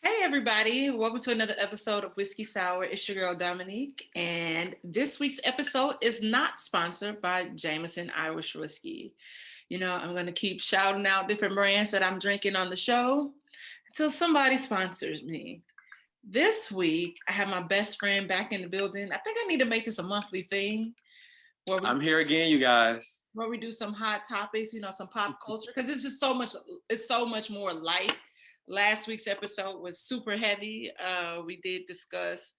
Hey everybody, welcome to another episode of Whiskey Sour. It's your girl Dominique, and this week's episode is not sponsored by Jameson Irish Whiskey. You know, I'm going to keep shouting out different brands that I'm drinking on the show until somebody sponsors me. This week, I have my best friend back in the building. I think I need to make this a monthly thing where we I'm here again, you guys. where we do some hot topics, some pop culture, because it's just so much. It's so much more light. Last week's episode was super heavy. We did discuss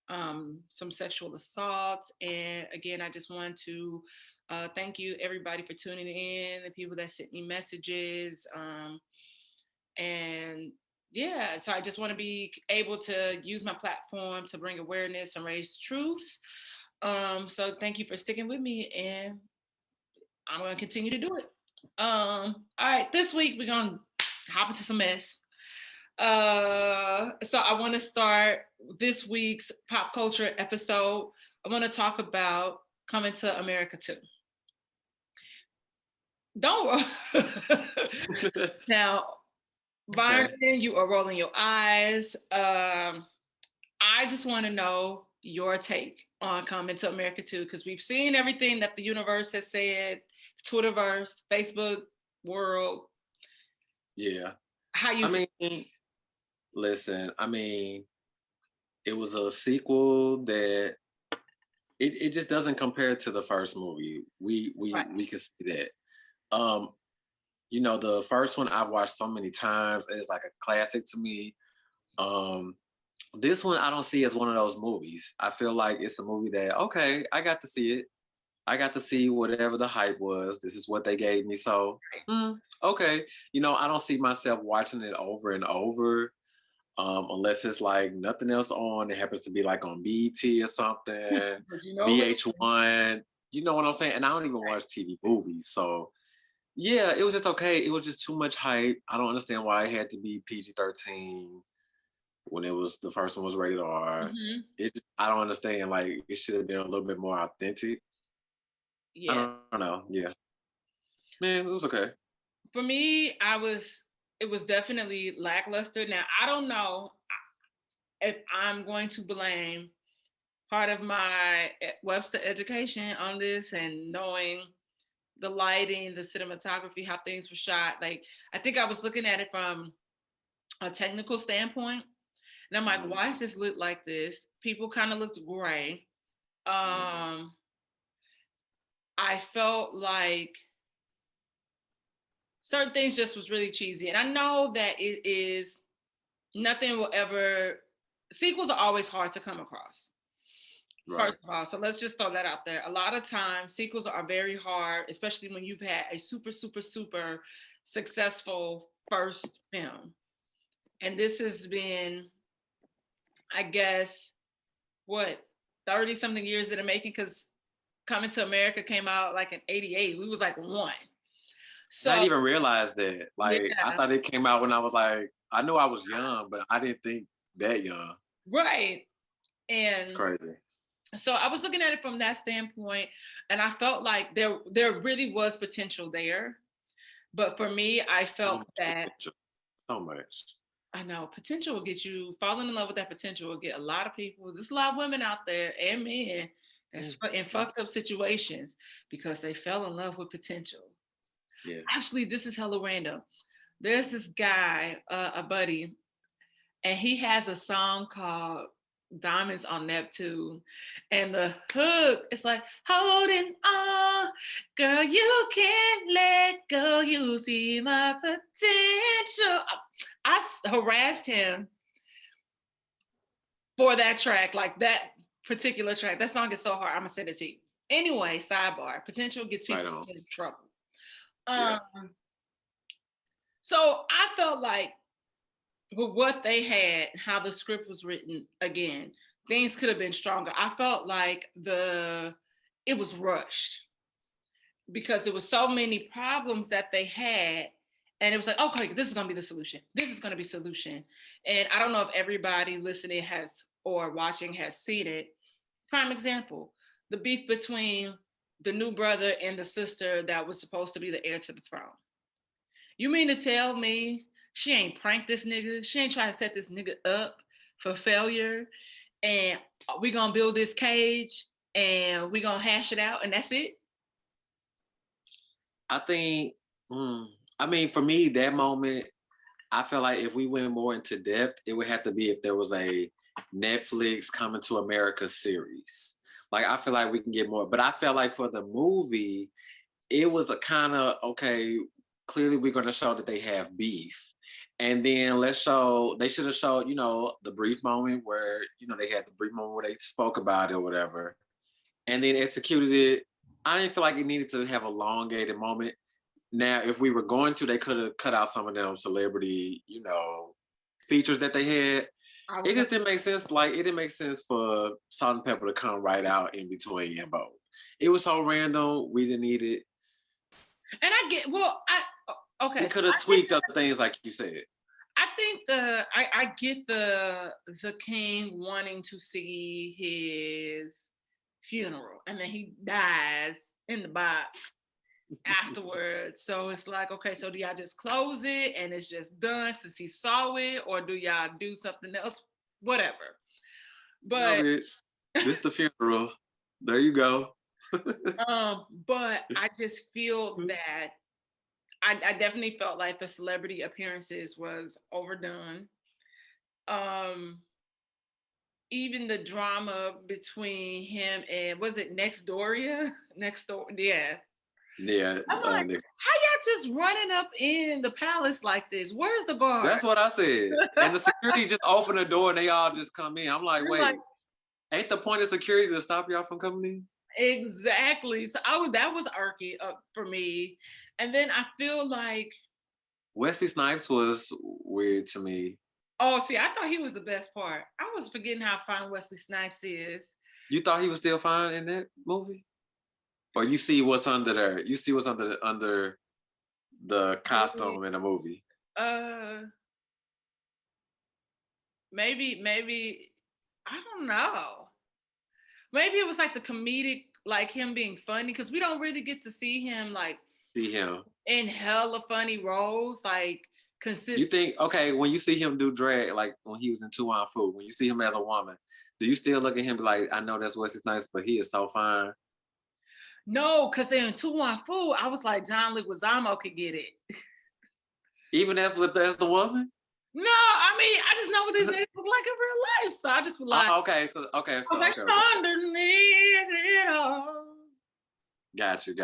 some sexual assault, and again, I just want to thank you everybody for tuning in. The people that sent me messages, and yeah, so I just want to be able to use my platform to bring awareness and raise truths. So thank you for sticking with me, and I'm going to continue to do it. All right, this week we're going to hop into some mess. So I want to start this week's pop culture episode. I want to talk about Coming to America 2. Don't now, Byron, you are rolling your eyes. I just want to know your take on Coming to America 2, because we've seen everything that the universe has said, Twitterverse, Facebook world. Yeah. How you feel? Listen, it was a sequel that it just doesn't compare to the first movie. We can see that. The first one I've watched so many times. It's like a classic to me. This one I don't see as one of those movies. I feel like it's a movie that, okay, I got to see it. I got to see whatever the hype was. This is what they gave me. So, okay. I don't see myself watching it over and over unless it's like nothing else on. It happens to be like on BET or something, VH1. You know what I'm saying? And I don't even watch TV movies. So, yeah, it was just okay. It was just too much hype. I don't understand why it had to be PG-13 when the first one was rated R. I don't understand. Like, it should have been a little bit more authentic. Yeah. I don't know. Yeah. Man, it was okay. For me, it was definitely lackluster. Now, I don't know if I'm going to blame part of my Webster education on this and knowing the lighting, the cinematography, how things were shot. Like, I think I was looking at it from a technical standpoint. And I'm like, why does this look like this? People kind of looked gray. I felt like certain things just was really cheesy. And I know that it is, nothing will ever, sequels are always hard to come across. Right. First of all, so let's just throw that out there. A lot of times sequels are very hard, especially when you've had a super, super, super successful first film. And this has been, I guess, 30 something years in the making, because Coming to America came out like in 88. We was like one. So I didn't even realize that. Like, yeah. I thought it came out when I was like, I knew I was young, but I didn't think that young. Right. And it's crazy. So I was looking at it from that standpoint, and I felt like there really was potential there. But for me, I felt that so much. I know potential will get you, falling in love with that potential will get a lot of people. There's a lot of women out there and men that's in fucked up situations because they fell in love with potential. Yeah. Actually, this is hella random. There's this guy, a buddy, and he has a song called Diamonds on Neptune, and the hook, it's like, holding on, girl, you can't let go, you see my potential. I harassed him for that track, like that particular track. That song is so hard, I'm gonna send it to you. Anyway, sidebar, potential gets people in trouble. Yeah. So I felt like with what they had, how the script was written, again, things could have been stronger. I felt like it was rushed because there was so many problems that they had, and it was like, okay, this is gonna be the solution. This is gonna be solution. And I don't know if everybody listening has or watching has seen it. Prime example, the beef between the new brother and the sister that was supposed to be the heir to the throne. You mean to tell me She ain't pranked this nigga. She ain't trying to set this nigga up for failure. And we gonna build this cage and we gonna hash it out and that's it. I think, I mean, for me, that moment, I feel like if we went more into depth, it would have to be if there was a Netflix Coming to America series. Like, I feel like we can get more, but I felt like for the movie, it was a kind of, okay, clearly we're going to show that they have beef. And then they should have showed, the brief moment where, they had the brief moment where they spoke about it or whatever. And then executed it. I didn't feel like it needed to have a elongated moment. Now, if we were going to, they could have cut out some of them celebrity, features that they had. It just didn't make sense. Like, it didn't make sense for Salt and Pepper to come right out in between and both. It was so random. We didn't need it. And I get, okay. It could have tweaked other things, like you said. I think I get the king wanting to see his funeral, and then he dies in the box afterwards. So it's like, okay, so do y'all just close it and it's just done since he saw it, or do y'all do something else? Whatever. But this the funeral. There you go. But I just feel that I definitely felt like the celebrity appearances was overdone. Even the drama between him and, was it Next Door? Yeah. Yeah. I'm like, how y'all just running up in the palace like this? Where's the guard? That's what I said. And the security just opened the door and they all just come in. I'm like, wait, ain't the point of security to stop y'all from coming in? Exactly. So that was arky for me. And then I feel like Wesley Snipes was weird to me. Oh, see, I thought he was the best part. I was forgetting how fine Wesley Snipes is. You thought he was still fine in that movie? Or you see what's under there? You see what's under the costume in the movie? Maybe I don't know. Maybe it was like the comedic, like him being funny, because we don't really get to see him in hella funny roles, like consistent. You think, okay, when you see him do drag, like when he was in Tu Wong Fu, when you see him as a woman, do you still look at him like, I know that's Wesley Snipes, but he is so fine? No, because in Tu Wong Fu, I was like, John Leguizamo could get it. Even as the woman? No, I mean, I just know what these niggas look like in real life, so I just was like, okay. Underneath it all. Got you.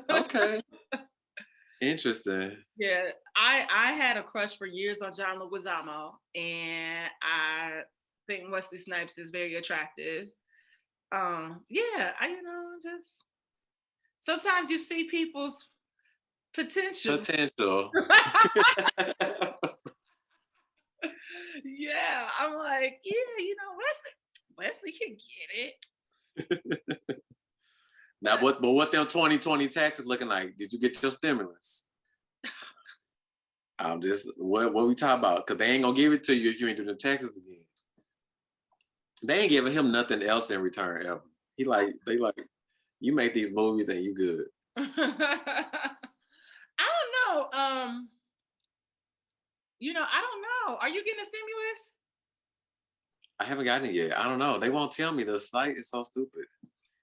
Okay. Interesting. Yeah, I had a crush for years on John Leguizamo, and I think Wesley Snipes is very attractive. Yeah, just sometimes you see people's potential. Yeah, I'm like, Wesley can get it. Now, but what them 2020 taxes looking like? Did you get your stimulus? I'm just, what we talking about? Because they ain't gonna give it to you if you ain't doing the taxes again. They ain't giving him nothing else in return ever. They like, you make these movies and you good. I don't know. I don't know. Are you getting a stimulus? I haven't gotten it yet. I don't know. They won't tell me. The site is so stupid.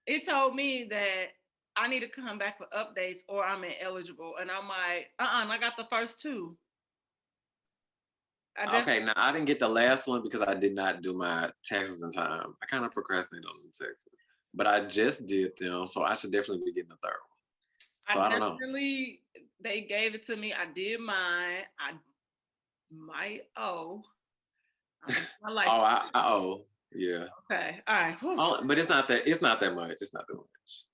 It told me that I need to come back for updates or I'm ineligible. And I'm like, I got the first two. Okay, now I didn't get the last one because I did not do my taxes in time. I kind of procrastinated on the taxes. But I just did them, so I should definitely be getting the third one. So I don't know. They gave it to me. I did mine. I might owe. I owe. Yeah. Okay. All right. Oh, but it's not that much. It's not that much.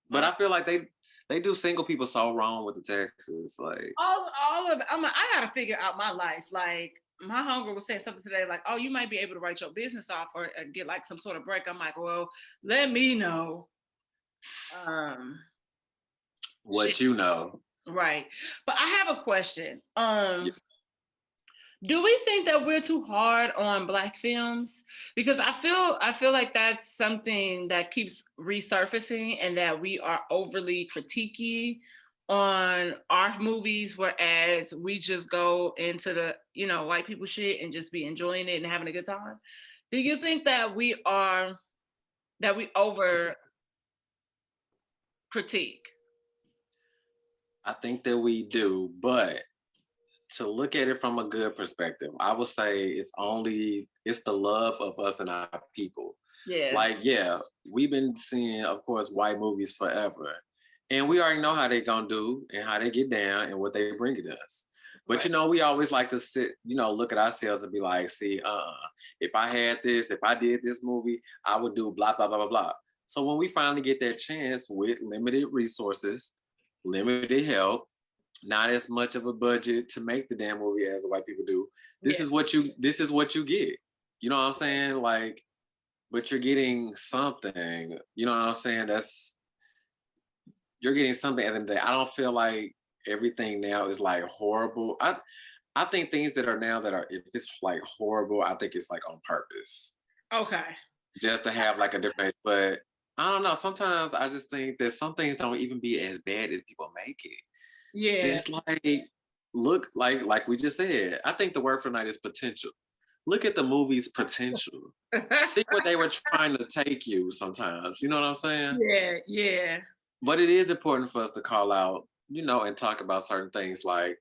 But I feel like they do single people so wrong with the taxes. Like all of it. I gotta figure out my life. Like my homegirl was saying something today, like, oh, you might be able to write your business off or get like some sort of break. I'm like, well, let me know. What you know. Right. But I have a question. Do we think that we're too hard on Black films? Because I feel like that's something that keeps resurfacing and that we are overly critiquey on our movies, whereas we just go into the, white people shit and just be enjoying it and having a good time? Do you think that we over critique? I think that we do, but to look at it from a good perspective, I would say it's the love of us and our people. Yeah. Like, yeah, we've been seeing, of course, white movies forever. And we already know how they gonna do and how they get down and what they bring to us. But Right. we always like to sit, look at ourselves and be like, see, if I had this, if I did this movie, I would do blah, blah, blah, blah, blah. So when we finally get that chance with limited resources, limited help, not as much of a budget to make the damn movie as the white people do. This is what you get. You know what I'm saying? Like, but you're getting something. You know what I'm saying? You're getting something at the end of the day. I don't feel like everything now is like horrible. I think things that are now that are, if it's like horrible, I think it's like on purpose. Okay. Just to have like a different, but I don't know. Sometimes I just think that some things don't even be as bad as people make it. Yeah. It's like, look, like we just said, I think the word for the night is potential. Look at the movie's potential. See what they were trying to take you sometimes. You know what I'm saying? Yeah, yeah. But it is important for us to call out, and talk about certain things like,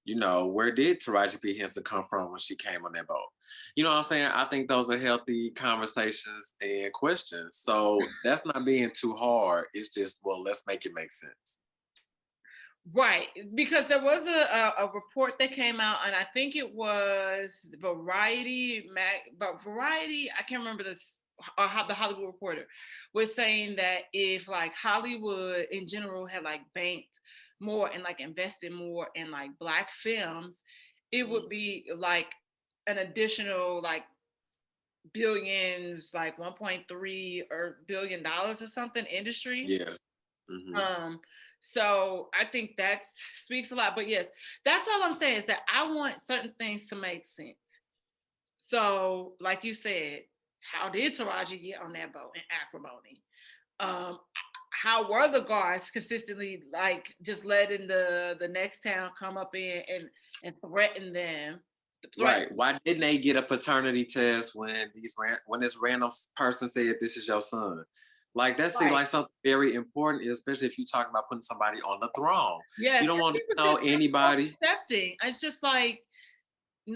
where did Taraji P. Henson come from when she came on that boat? You know what I'm saying? I think those are healthy conversations and questions. So that's not being too hard. It's just, well, let's make it make sense. Right, because there was a report that came out, and I think it was Variety, but Variety, I can't remember this, or how the Hollywood Reporter was saying that if like Hollywood in general had like banked more and like invested more in like Black films, it would be like an additional like billions, like 1.3 or billion dollars or something industry. Yeah. Mm-hmm. So I think that speaks a lot. But yes, that's all I'm saying is that I want certain things to make sense. So, like you said, how did Taraji get on that boat in acrimony? How were the guards consistently like just letting the next town come up in and threaten them? Right. Why didn't they get a paternity test when this random person said this is your son? Like that seems like something very important, especially if you're talking about putting somebody on the throne. Yes, you don't want to know anybody. Accepting. It's just like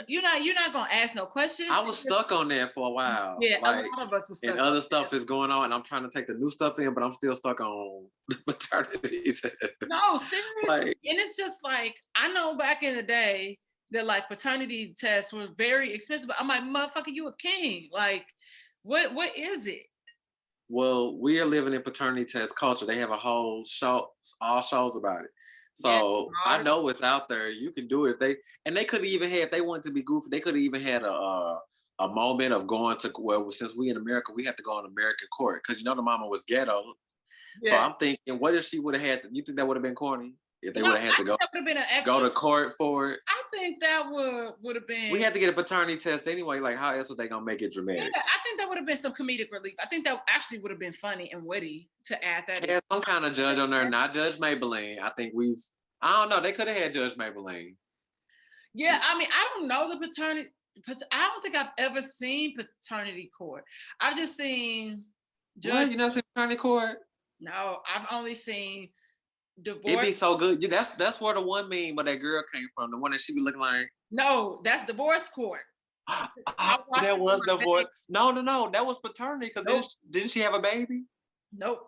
you're not gonna ask no questions. I was stuck on that for a while. Yeah, like, a lot of us were stuck. And other stuff is going on, and I'm trying to take the new stuff in, but I'm still stuck on the paternity test. No, seriously. And it's just like I know back in the day that like paternity tests were very expensive. But I'm like, motherfucker, you a king. Like, what is it? Well, we are living in paternity test culture. They have a whole show, all shows about it. So I know it's out there. You can do it. They could even have, if they wanted to be goofy, they could have even had a moment of going to, well, since we in America, we have to go on American court because the mama was ghetto. Yeah. So I'm thinking, what if she would have had? You think that would have been corny? If they would have had to go to court for it? I think that would have been. We had to get a paternity test anyway. Like, how else would they gonna make it dramatic? Yeah, I think that would have been some comedic relief. I think that actually would have been funny and witty to add that. Had some kind of judge on there, not Judge Maybelline. I think I don't know. They could have had Judge Maybelline. Yeah, I mean, I don't know the paternity. I don't think I've ever seen paternity court. I've just seen. What? You not seen paternity court? No, I've only seen. Divorce. It'd be so good. Yeah, that's where the one meme where that girl came from. The one that she be looking like. No, that's divorce court. That was divorce. No. That was paternity because didn't she have a baby? Nope.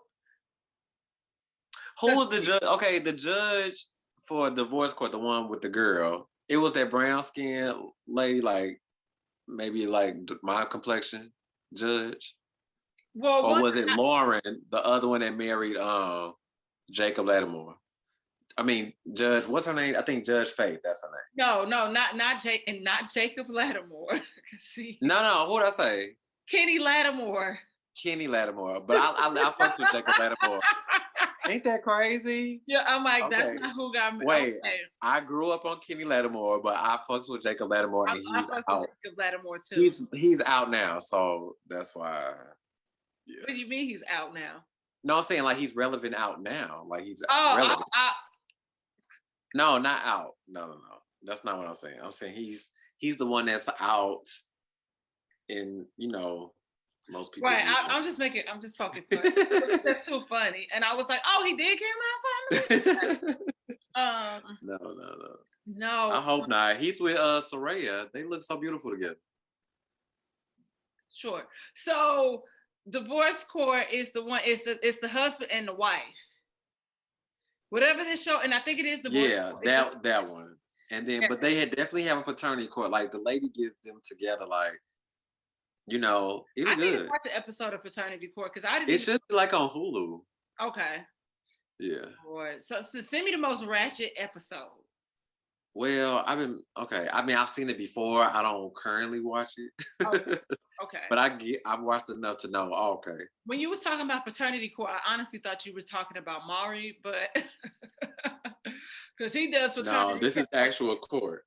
Who was the judge? Okay, the judge for divorce court, the one with the girl. It was that brown skinned lady, like maybe like my complexion judge. Well, or was it Lauren, the other one that married Jacob Lattimore? I mean, Judge, what's her name? I think Judge Faith, that's her name. No, not Jake and not Jacob Lattimore. See? No, who did I say? Kenny Lattimore. Kenny Lattimore. But I fucks with Jacob Lattimore. Ain't that crazy? Yeah, I'm like, that's not who got me. Wait, I grew up on Kenny Lattimore, but I fucks with Jacob Lattimore, and he's out. With Jacob Lattimore too. He's out now, so that's why. Yeah. What do you mean he's out now? No, I'm saying like he's relevant out now. Like he's relevant. No, not out. No. That's not what I'm saying. I'm saying he's the one that's out in, most people's Right. viewpoint. I'm just fucking funny. That's too funny. And I was like, oh, he did came out finally. No. I No. hope not. He's with Soraya. They look so beautiful together. Sure. So divorce court is the one. It's the husband and the wife. Whatever this show, and I think it is divorce. Yeah, Court. that one. And then, but they had definitely have a paternity court. Like the lady gets them together. Like, it was I need to good. watch an episode of Paternity Court because I didn't. It should be like on Hulu. Okay. Yeah. Lord. So send me the most ratchet episode. Well, I mean, I've seen it before. I don't currently watch it. Okay. But I've watched enough to know. Oh, okay. When you was talking about Paternity Court, I honestly thought you were talking about Maury, but because he does paternity. No, this is actual court.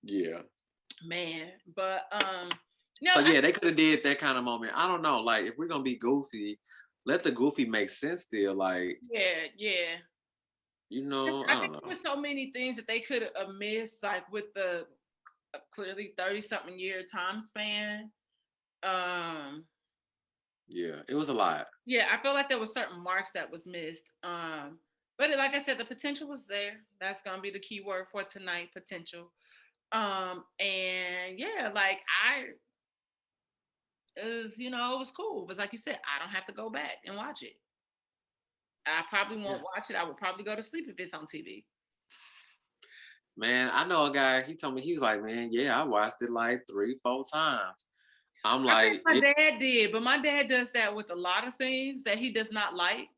Yeah. Man, but no. So yeah, they could have did that kind of moment. I don't know. Like if we're gonna be goofy, let the goofy make sense still. Like yeah. I think there were so many things that they could have missed, like with the clearly 30-something year time span. Yeah, it was a lot. Yeah, I feel like there were certain marks that was missed. But like I said, the potential was there. That's gonna be the key word for tonight, potential. And yeah, like it was cool. But like you said, I don't have to go back and watch it. I probably won't watch it. I would probably go to sleep if it's on TV. Man, I know a guy, he told me, he was like, man, yeah, I watched it like 3-4 times. I'm like, I think my dad did, but my dad does that with a lot of things that he does not like.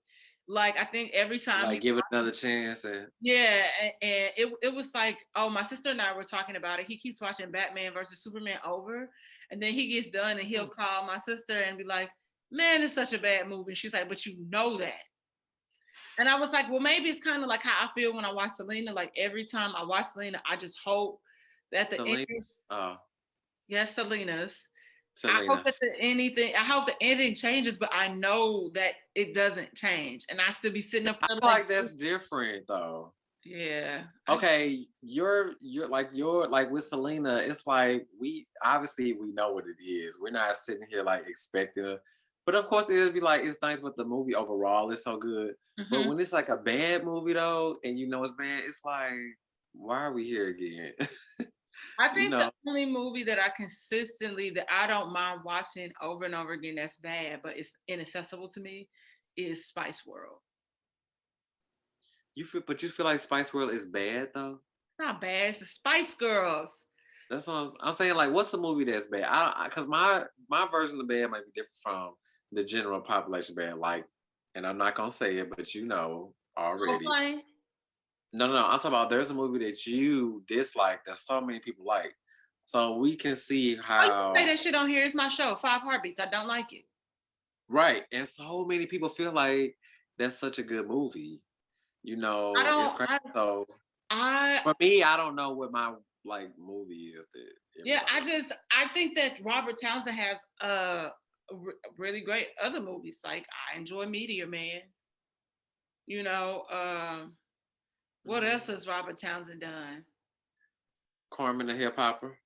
Like I think every time like give it another chance. And it was like, oh, my sister and I were talking about it. He keeps watching Batman versus Superman over, and then he gets done and he'll call my sister and be like, man, it's such a bad movie. And she's like, but you know that. And I was like, well, maybe it's kind of like how I feel when I watch Selena. Like every time I watch Selena, I just hope that the ending. Yes, Selena's. I hope that I hope the ending changes, but I know that it doesn't change, and I still be sitting up. I feel like that's different, though. Yeah. Okay, you're like with Selena. It's like we know what it is. We're not sitting here like expecting it. But of course, it'll be like it's nice, but the movie overall is so good. Mm-hmm. But when it's like a bad movie though, and it's bad, it's like, why are we here again? I think the only movie that that I don't mind watching over and over again that's bad, but it's inaccessible to me, is Spice World. You feel like Spice World is bad though? It's not bad. It's the Spice Girls. That's what I'm saying. Like, what's the movie that's bad? Because my version of bad might be different from the general population bad. Like, and I'm not gonna say it, but already. No. I'm talking about there's a movie that you dislike that so many people like. So we can see how. Oh, you say that shit on here. It's my show, 5 Heartbeats. I don't like it. Right, and so many people feel like that's such a good movie. It's crazy. So for me, I don't know what my movie is. I think that Robert Townsend has really great other movies. Like I enjoy Meteor Man. What else has Robert Townsend done? Carmen the Hip Hopper.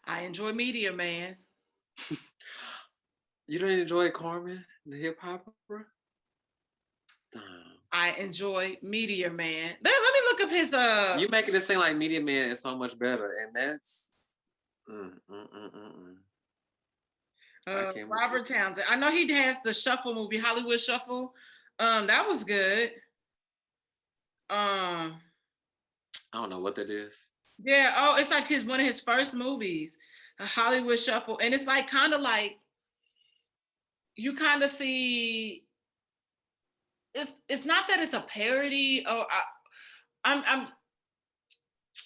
I enjoy Meteor Man. You don't enjoy Carmen the Hip Hopper? I enjoy Meteor Man. Let me look up his You're making it seem like Meteor Man is so much better, and that's Robert Townsend. I know he has the Shuffle movie, Hollywood Shuffle. That was good. I don't know what that is. Yeah, it's like one of his first movies, a Hollywood Shuffle, and it's like kind of like you kind of see. It's not that it's a parody, or I'm.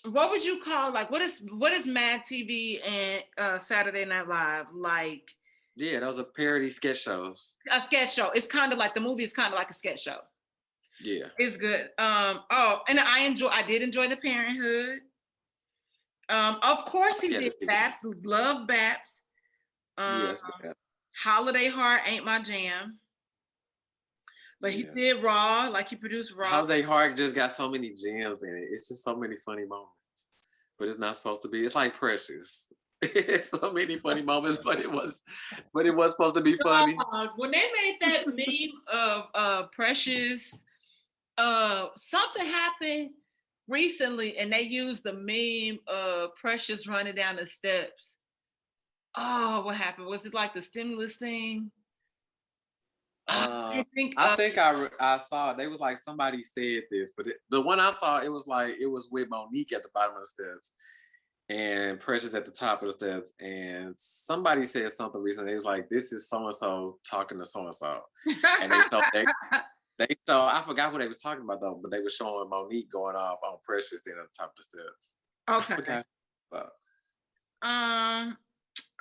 What would you call what is Mad TV and Saturday Night Live like? Yeah, those are parody sketch shows. A sketch show. It's kind of like the movie is kind of like a sketch show. Yeah, it's good. And I did enjoy The Parenthood. Of course he did. Baps, love Baps. Yes. Holiday Heart ain't my jam. But he did Raw, like he produced Raw. Holiday Heart just got so many gems in it. It's just so many funny moments. But it's not supposed to be. It's like Precious. So many funny moments, but it was supposed to be funny. When they made that meme of Precious, something happened recently, and they used the meme of Precious running down the steps. Oh, what happened? Was it like the stimulus thing? I think I saw it. They was like, somebody said this, but the one I saw, it was like, it was with Monique at the bottom of the steps and Precious at the top of the steps, and somebody said something recently. It was like, this is so and so talking to so and so, and they show, I forgot what they was talking about though, but they were showing Monique going off on Precious then at the top of the steps. Okay.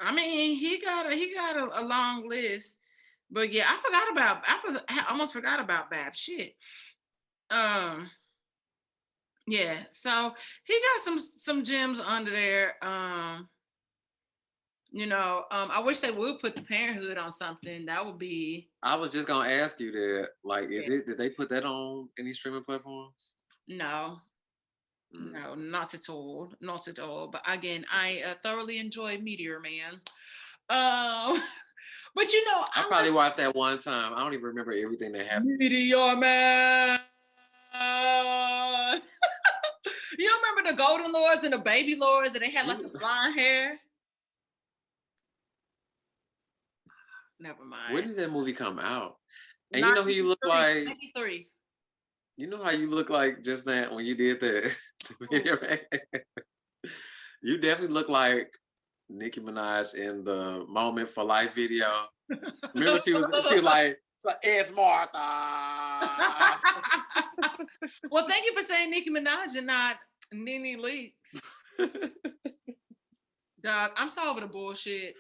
I mean, he got a long list, but yeah, I almost forgot about Bab. Shit. Yeah, so he got some gems under there. I wish they would put the Parenthood on something. That would be. I was just gonna ask you that. Like, did they put that on any streaming platforms? No. No, not at all. Not at all. But again, I thoroughly enjoy Meteor Man. But I probably watched that one time. I don't even remember everything that happened. Meteor Man. You remember the Golden Lords and the Baby Lords, and they had like the blonde hair? Never mind. When did that movie come out? And you know who you look like? 93. You know how you look like just that when you did that? You definitely look like Nicki Minaj in the Moment for Life video. Remember she was like, it's Martha. Well, thank you for saying Nicki Minaj and not Nene Leakes. Dog, I'm so over the bullshit.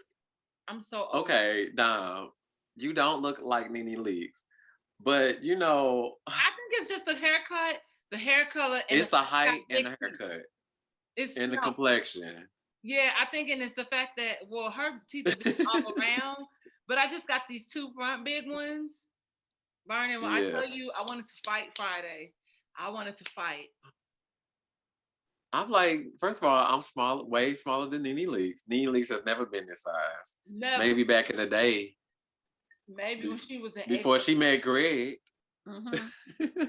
I'm so over. Okay, Dom, you don't look like Nene Leakes. But I think it's just the haircut, the hair color, and it's the height and the haircut. The complexion. Yeah, I think, and it's the fact that her teeth are all around, but I just got these two front big ones. Burning. When I tell you, I wanted to fight Friday. I wanted to fight. I'm like, first of all, I'm small, way smaller than Nene Leakes. Nene Leakes has never been this size. Never. Maybe back in the day. Maybe when she was before she met Greg. Mm-hmm.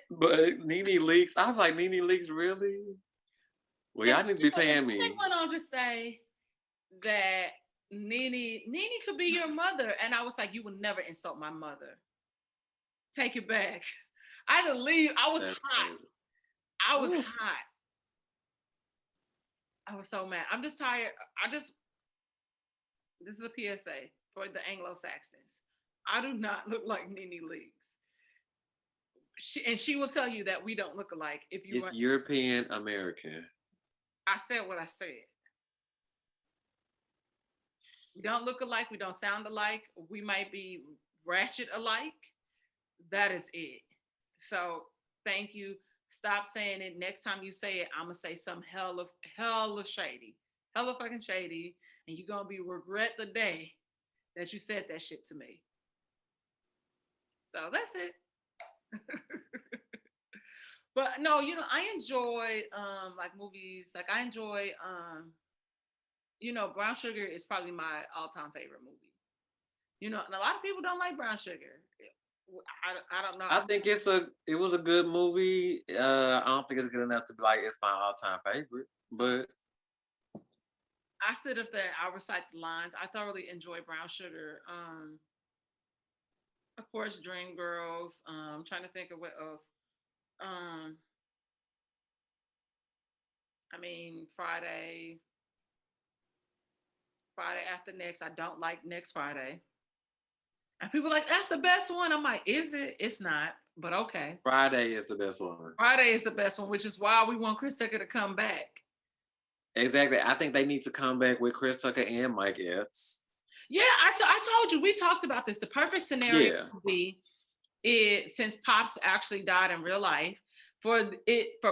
But Nene Leakes, I was like, Nene Leakes, really? Well, y'all need to be paying me. I went on to say that Nene could be your mother, and I was like, you would never insult my mother. Take it back. I had to leave. I was hot. Crazy. I was hot. I was so mad. I'm just tired. This is a PSA for the Anglo-Saxons. I do not look like Nene Leakes. She will tell you that we don't look alike. It's European American. I said what I said. We don't look alike. We don't sound alike. We might be ratchet alike. That is it. So thank you. Stop saying it. Next time you say it, I'm gonna say something hella shady, hella fucking shady, and you're gonna regret the day that you said that shit to me. So that's it. But no, I enjoy like movies. Like I enjoy Brown Sugar is probably my all-time favorite movie. And a lot of people don't like Brown Sugar. I don't know. I think it was a good movie. I don't think it's good enough to be like it's my all-time favorite, but I sit up there, I recite the lines. I thoroughly enjoy Brown Sugar. Of course, Dreamgirls. I'm trying to think of what else. I mean, Friday after next. I don't like Next Friday. And people are like, that's the best one. I'm like, is it? It's not, but okay. Friday is the best one. Friday is the best one, which is why we want Chris Tucker to come back. Exactly. I think they need to come back with Chris Tucker and Mike Epps. Yeah, I told you, we talked about this. The perfect scenario would be since Pops actually died in real life, for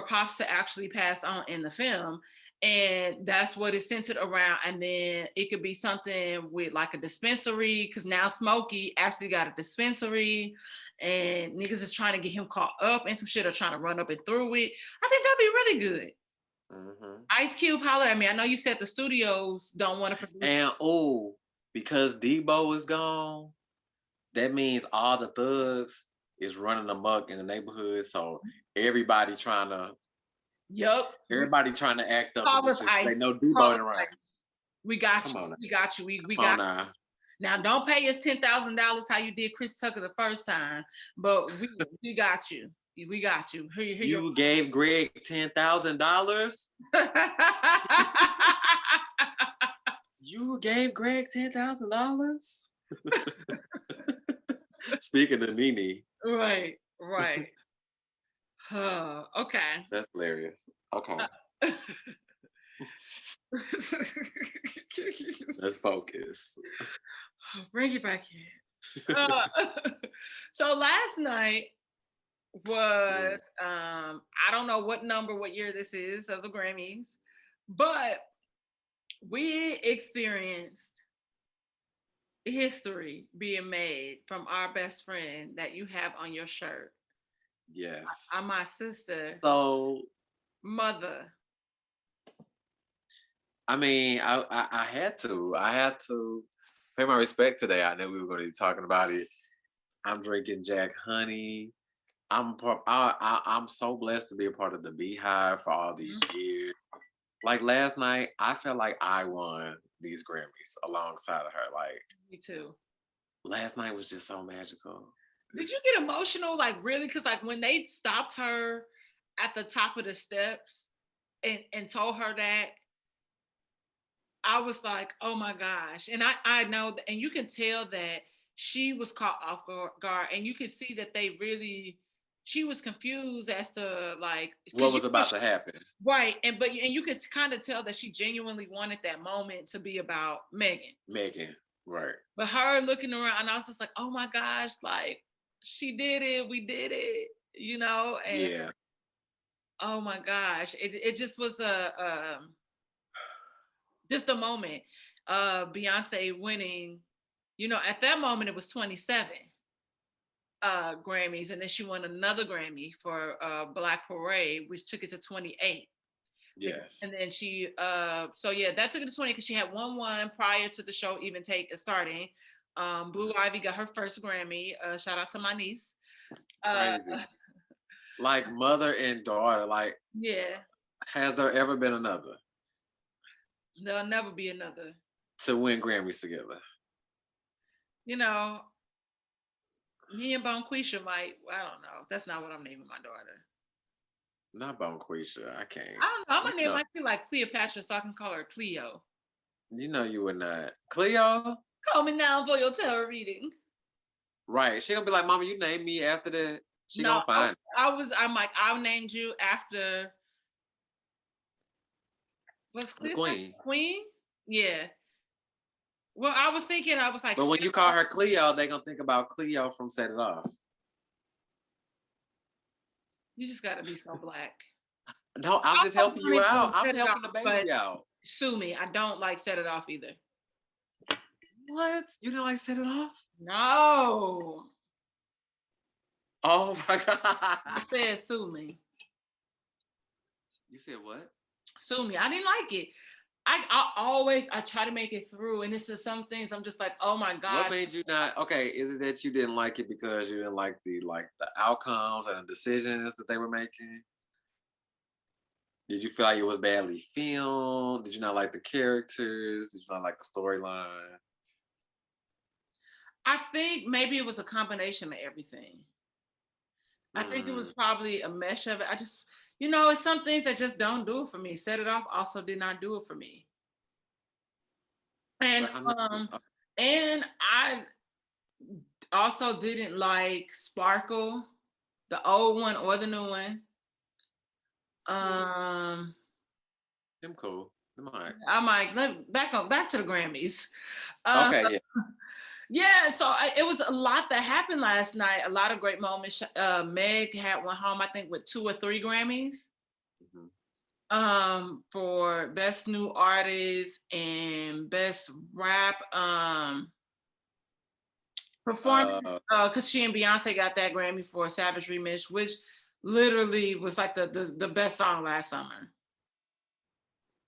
Pops to actually pass on in the film, And that's what it's centered around. And then it could be something with like a dispensary, because now Smokey actually got a dispensary and niggas is trying to get him caught up and some shit, are trying to run up and through it. I think that'd be really good. Mm-hmm. Ice Cube hollered at me. I know you said the studios don't want to produce. And because Debo is gone, that means all the thugs is running amok in the neighborhood. So everybody trying to everybody trying to act up. They know Debo around. We got you. We got you. We got you. Now don't pay us $10,000 how you did Chris Tucker the first time, but we got you. We got you. Here you gave Greg $10,000. You gave Greg $10,000. Speaking of Nene. Right. Okay. That's hilarious. Okay. Let's focus. Bring it back in. So last night was I don't know what year this is of the Grammys, but we experienced history being made from our best friend that you have on your shirt. Yes. I'm my sister. So mother. I mean, I had to pay my respect today. I knew we were going to be talking about it. I'm drinking Jack Honey. I'm so blessed to be a part of the Beehive for all these years. Like last night, I felt like I won these Grammys alongside of her. Like me too. Last night was just so magical. Did you get emotional? Like really? Because like when they stopped her at the top of the steps and told her that, I was like, oh my gosh. And I know, and you can tell that she was caught off guard, and you could see that she was confused as to like what was about to happen. Right. And you could kind of tell that she genuinely wanted that moment to be about Megan. Right. But her looking around, and I was just like, oh my gosh, like she did it, we did it, you know? And yeah. Oh my gosh. It just was just a moment. Beyonce winning, you know, at that moment it was 27 Grammys, and then she won another Grammy for Black Parade, which took it to 28. Yes. And then she that took it to 20 because she had won prior to the show even starting. Blue Ivy got her first Grammy. Shout out to my niece. Crazy. Like mother and daughter, like has there ever been another? There'll never be another to win Grammys together. You know, me and Bonquisha might. I don't know. That's not what I'm naming my daughter. Not Bonquisha. I can't. I don't know. I'm gonna name might be like Cleopatra, so I can call her Cleo. You know you would not. Cleo? Call me now for your tarot reading. Right. She gonna be like, Mama, you named me after that. She gonna find. I'm like, I named you after. What's the Queen? Queen? Yeah. Well, I was like. But when you call her Cleo, they gonna think about Cleo from Set It Off. You just gotta be so black. No, I'm just helping you out. I'm helping the baby out. Sue me. I don't like Set It Off either. What? You didn't like Set It Off? No. Oh my God. I said sue me. You said what? Sue me. I didn't like it. I try to make it through, and it's just some things I'm just like, oh my God. What made you not? Okay, is it that you didn't like it because you didn't like the outcomes and the decisions that they were making? Did you feel like it was badly filmed? Did you not like the characters? Did you not like the storyline? I think maybe it was a combination of everything. I think it was probably a mesh of it. I just, it's some things that just don't do it for me. Set It Off also did not do it for me. And I also didn't like Sparkle, the old one or the new one. Them cool. Them all right. I'm like, back to the Grammys. Okay, yeah. Yeah, so it was a lot that happened last night. A lot of great moments. Meg had one home, I think, with 2 or 3 Grammys. Mm-hmm. For best new artist and best rap performance, Uh, because she and Beyonce got that Grammy for Savage Remix, which literally was like the best song last summer.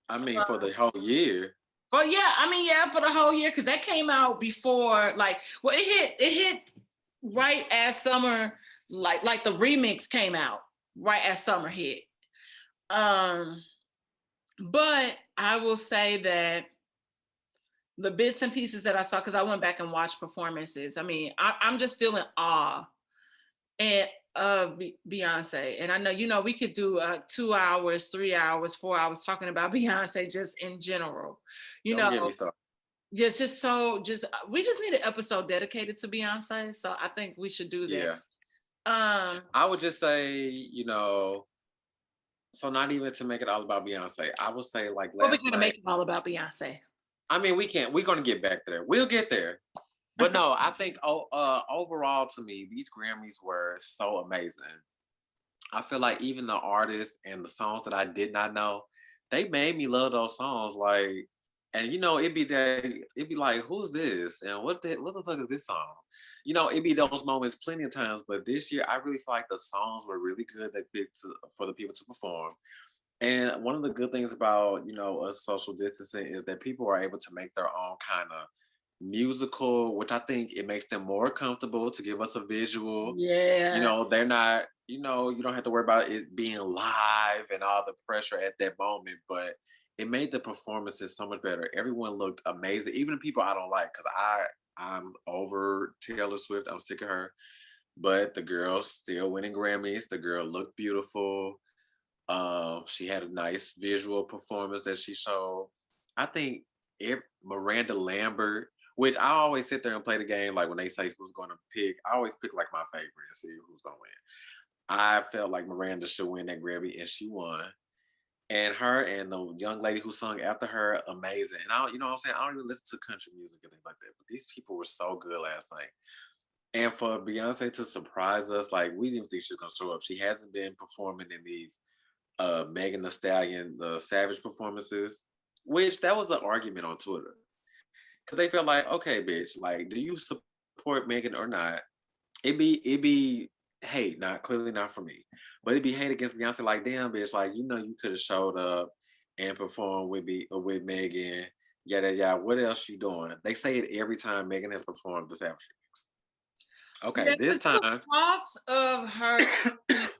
I mean, for the whole year. But yeah, I mean, yeah, for the whole year, because that came out before, like, well, it hit right as summer, like the remix came out right as summer hit. Um, but I will say that the bits and pieces that I saw, because I went back and watched performances. I mean, I'm just still in awe and of Beyonce. And I know, we could do 2 hours, 3 hours, 4 hours talking about Beyonce just in general. You Don't get know, me started. just we just need an episode dedicated to Beyonce. So I think we should do that. Yeah. Um, I would just say, so not even to make it all about Beyonce. I would say like but we're last gonna night. make it all about Beyonce. I mean, we can't. We're gonna get back there. We'll get there. But no, I think overall to me, these Grammys were so amazing. I feel like even the artists and the songs that I did not know, they made me love those songs. Like, and it'd be like, who's this? And what the fuck is this song? It'd be those moments plenty of times. But this year, I really feel like the songs were really good that for the people to perform. And one of the good things about, us social distancing is that people are able to make their own kind of musical, which I think it makes them more comfortable to give us a visual. Yeah. They're not, you don't have to worry about it being live and all the pressure at that moment, but it made the performances so much better. Everyone looked amazing, even the people I don't like, because I'm over Taylor Swift. I'm sick of her. But the girl still winning Grammys. The girl looked beautiful. She had a nice visual performance that she showed. I think Miranda Lambert, which I always sit there and play the game, like when they say who's going to pick, I always pick like my favorite and see who's going to win. I felt like Miranda should win that Grammy, and she won. And her and the young lady who sung after her, amazing. And you know what I'm saying? I don't even listen to country music and things like that, but these people were so good last night. And for Beyonce to surprise us, like we didn't think she was gonna show up. She hasn't been performing in these Megan Thee Stallion, the Savage performances, which that was an argument on Twitter. Cause they felt like, okay, bitch, like, do you support Megan or not? It'd be hate, not clearly not for me, but it'd be hate against Beyonce. Like, damn, bitch, like you could have showed up and performed with Megan. Yada yada. What else you doing? They say it every time Megan has performed the Savage Remix. Okay, Yeah, this 'cause there time, was talks of her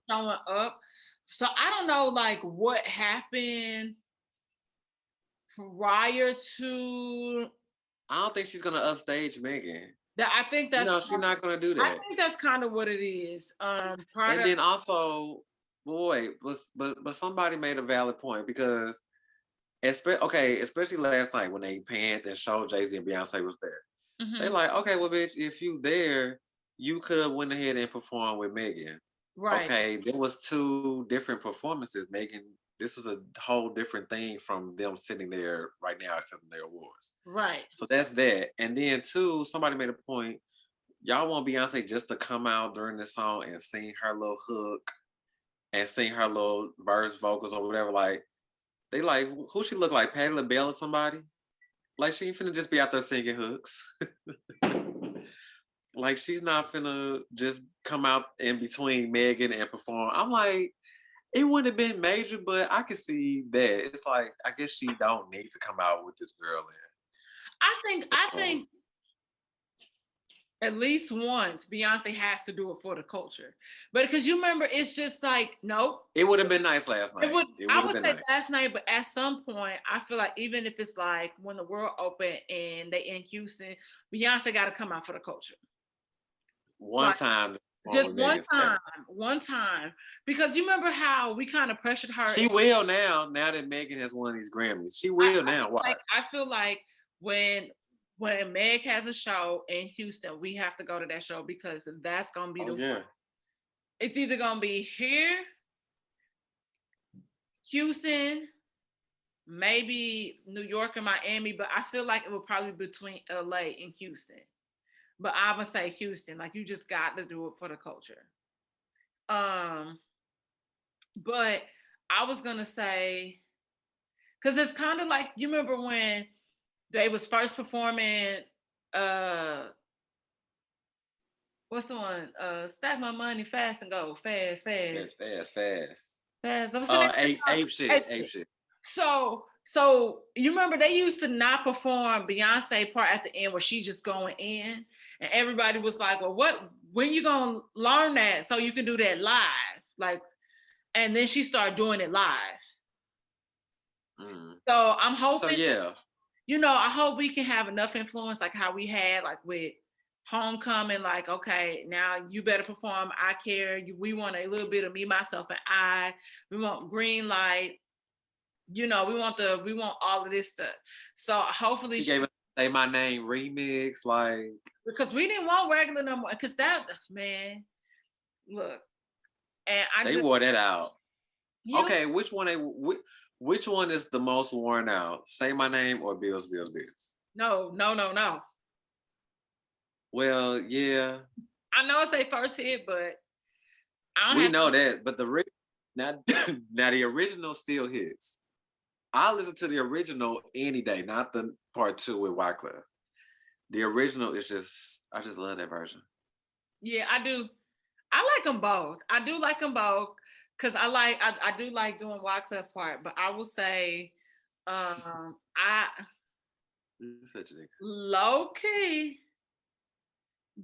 showing up. So I don't know, like, what happened prior to I don't think she's gonna upstage Megan. that. I think that's She's not gonna do I that. think that's kind of what it is. Prior And to, then also, boy, but somebody made a valid point because especially last night when they panned and showed Jay-Z and Beyonce was there. They Mhm, like, okay, well, bitch, if you there, you could have went ahead and performed with Megan. right, Okay, there was two different performances. Megan, this was a whole different thing from them sitting there right now accepting their awards. right. So that's that. And then two, somebody made a point. Y'all want Beyonce just to come out during this song and sing her little hook and sing her little verse vocals or whatever. Like they like who she look like, Patti LaBelle or somebody? Like she ain't finna just be out there singing hooks. Like she's not finna just come out in between Megan and perform. I'm like, it wouldn't have been major, but I could see that. It's like I guess she don't need to come out with this girl I think at least once Beyonce has to do it for the culture. But because you remember, it's just like, nope. it would have been nice last It night. would It I would have would been say nice. last night, but at some point, I feel like even if it's like when the world open and they in Houston, Beyonce got to come out for the culture. One Like time on just with Megan Savage. one time, because you remember how we kind of pressured her. She will now. Now that Megan has won these Grammys, she I, will now. Watch. I feel like when Meg has a show in Houston, we have to go to that show because that's gonna be Oh the one. yeah. It's either gonna be here, Houston, maybe New York and Miami, but I feel like it will probably be between LA and Houston. But I would say Houston, like you just got to do it for the culture. Um, but I was gonna say, because it's kind of like, you remember when they was first performing, uh what's the one? Stack my money fast and go fast, fast, Fast. fast. What's the name of Ape Ape shit. Ape Shit. shit. So you remember they used to not perform Beyonce part at the end where she just going in, and everybody was like, "Well, when you gonna learn that so you can do that live?" Like, and then she started doing it live. So I'm So hoping, yeah. I hope we can have enough influence like how we had like with Homecoming, like, okay, now you better perform. I care. We want a little bit of me, myself, and I. We want green light. We want all of this stuff. So hopefully She gave us Say My Name remix, like, because we didn't want regular no more. Because that, man, look, and they wore that out. you Okay, which one is the most worn out? Say My Name or Bills, Bills, Bills? no. Well, yeah, I know it's their first hit, but I don't we have know to. that. But now, now the original still hits. I listen to the original any day, not the part 2 with Wyclef. The original is I just love that version. Yeah, I do. I like them both. I do like them both because I do like doing Wyclef part, but I will say, I You're such a nigga. low key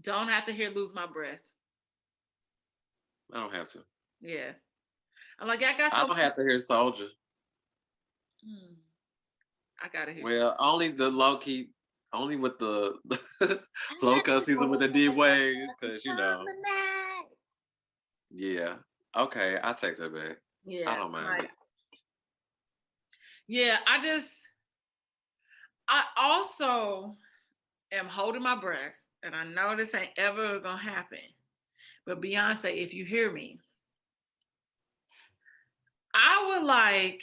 don't have to hear "Lose My Breath." I don't have to. Yeah, I'm like, I got I so. don't have to hear Soldier. I gotta hear. Well, only the low key, only with the I flow got to season with the D waves, because shine the night. yeah. Okay, I take that back. I Yeah, don't mind like, it. yeah. I also am holding my breath, and I know this ain't ever gonna happen. But Beyonce, if you hear me, I would like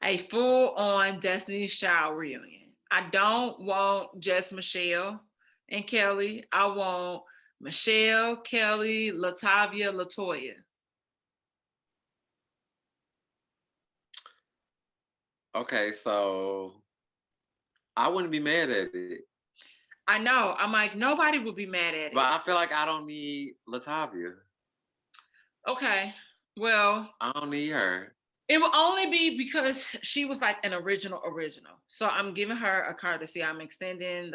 a full-on Destiny's Child reunion. I don't want just Michelle and Kelly. I want Michelle, Kelly, Latavia, Latoya. Okay, so I wouldn't be mad at it, I know. I'm like, nobody would be mad at but it. I feel like I don't need Latavia. Okay. Well, I don't need her. it will only be because she was like an original. So I'm giving her a courtesy. I'm extending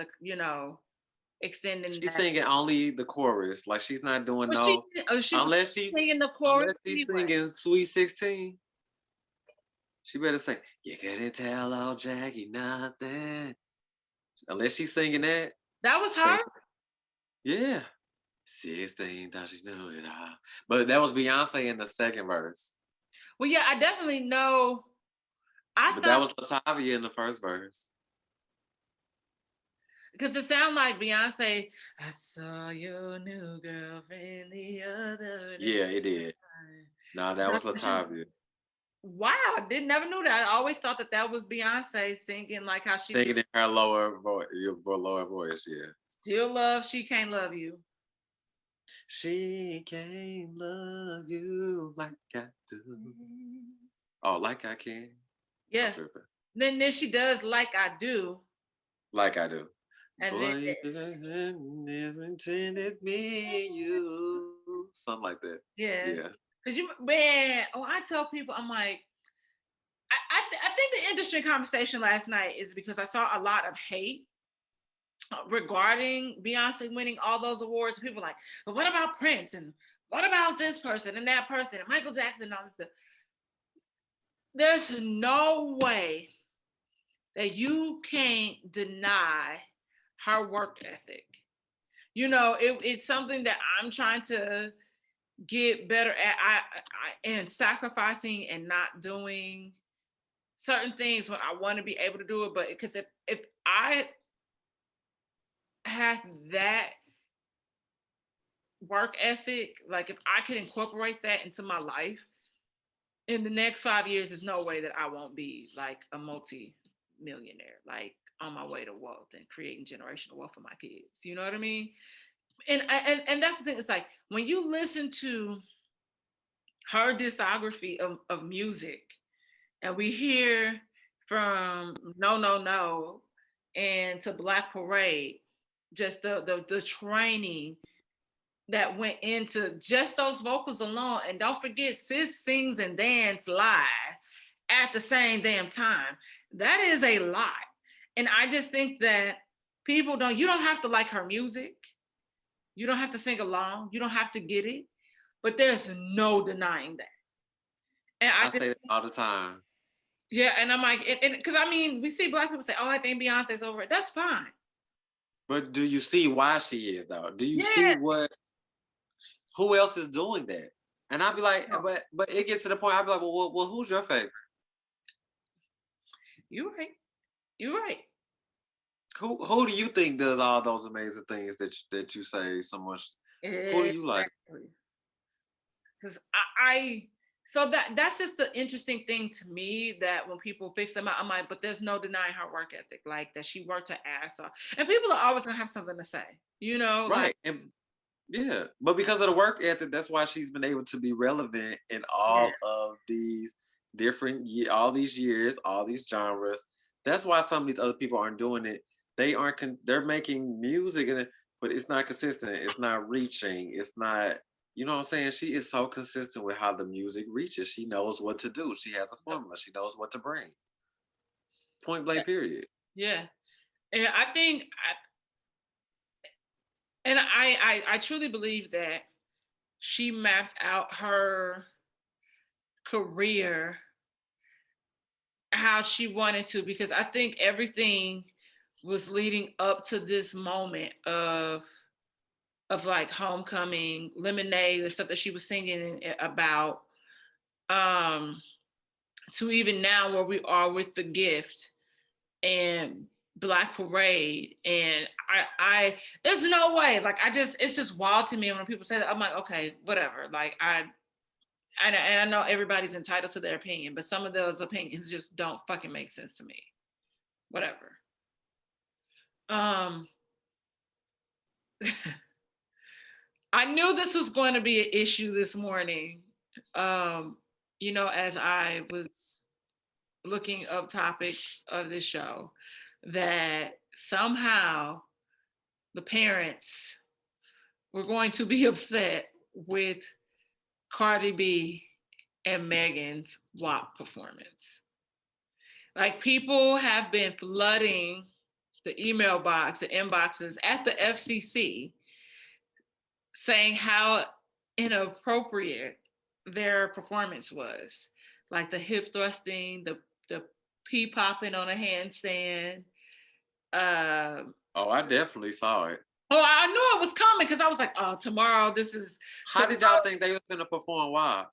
extending She's that. singing only the chorus. Like she's not doing But no she was unless she's singing the chorus unless she's anyway. singing Sweet 16. She better say, "You couldn't tell old Jackie nothing." Unless she's singing that. That was her? Yeah. 16, thought she knew it all. But that was Beyonce in the second verse. Well, yeah, I definitely know. I But that thought was Latavia in the first verse. because it sounded like Beyonce. I saw your new girlfriend the other day. Yeah, it did. No, that was Latavia. Wow, I didn't never knew that. I always thought that was Beyonce singing like how she Singing in her lower voice, lower voice, yeah. still love. She can't love you. She can't love you like I do. Oh, like I can. Yeah. I'm tripping. Then she does like I do. Like I do. And Boy, you intended me, you. Something like that. yeah. Yeah. Cause man, I tell people, I'm like, I think the industry conversation last night is because I saw a lot of hate regarding Beyonce winning all those awards. People like, but what about Prince and what about this person and that person and Michael Jackson and all this stuff? There's no way that you can't deny her work ethic. It's something that I'm trying to get better at. And sacrificing and not doing certain things when I want to be able to do it. But because if I have that work ethic, like if I could incorporate that into my life in the next 5 years, there's no way that I won't be like a multi-millionaire, like on my way to wealth and creating generational wealth for my kids. You know what I mean? And that's the thing. It's like when you listen to her discography of music, and we hear from No No No and to Black Parade, just the training that went into just those vocals alone. And don't forget, sis sings and dance live at the same damn time. That is a lot. And I just think that you don't have to like her music. You don't have to sing along. You don't have to get it. But there's no denying that. And I say that all the time. Yeah, and I'm like, because I mean, we see Black people say, "Oh, I think Beyonce's over it." That's fine. But do you see why she is though? Do you see who else is doing that? And I'd be like, but it gets to the point. I'd be like, well, who's your favorite? You're right. You're right. Who do you think does all those amazing things that you say so much? Exactly. Who do you like? Because so that's just the interesting thing to me, that when people fix them out, I'm like, but there's no denying her work ethic, like that she worked her ass off. And people are always gonna have something to say, right? Like, and yeah, but because of the work ethic, that's why she's been able to be relevant in all of these different all these years, all these genres. That's why some of these other people aren't doing it. They aren't. They're making music, but it's not consistent. It's not reaching. It's not. You know what I'm saying? She is so consistent with how the music reaches. She knows what to do. She has a formula. She knows what to bring. Point blank. Period. Yeah, and I think, I truly believe that she mapped out her career how she wanted to, because I think everything was leading up to this moment of like Homecoming, Lemonade, the stuff that she was singing about, to even now where we are with The Gift and Black Parade. And I there's no way, like, it's just wild to me when people say that. I'm like, okay, whatever. Like, and I know everybody's entitled to their opinion, but some of those opinions just don't fucking make sense to me. Whatever. I knew this was going to be an issue this morning. As I was looking up topics of this show, that somehow the parents were going to be upset with Cardi B and Megan's WAP performance. Like, people have been flooding the email box, the inboxes at the FCC, saying how inappropriate their performance was. Like the hip thrusting, the pee popping on a handstand. I definitely saw it. Oh, I knew it was coming, because I was like, oh, tomorrow this is. How did y'all think they was gonna perform WAP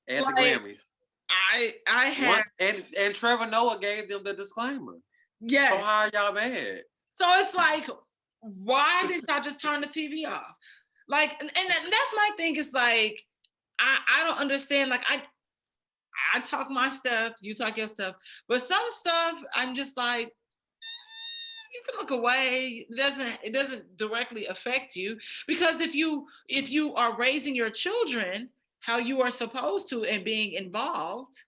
at the Grammys? I had and Trevor Noah gave them the disclaimer. Yeah. So how are y'all mad? So it's like, why did y'all just turn the TV off? Like, and that's my thing, is like, I don't understand. Like, I talk my stuff, you talk your stuff, but some stuff I'm just like, you can look away. It doesn't directly affect you, because if you are raising your children how you are supposed to and being involved,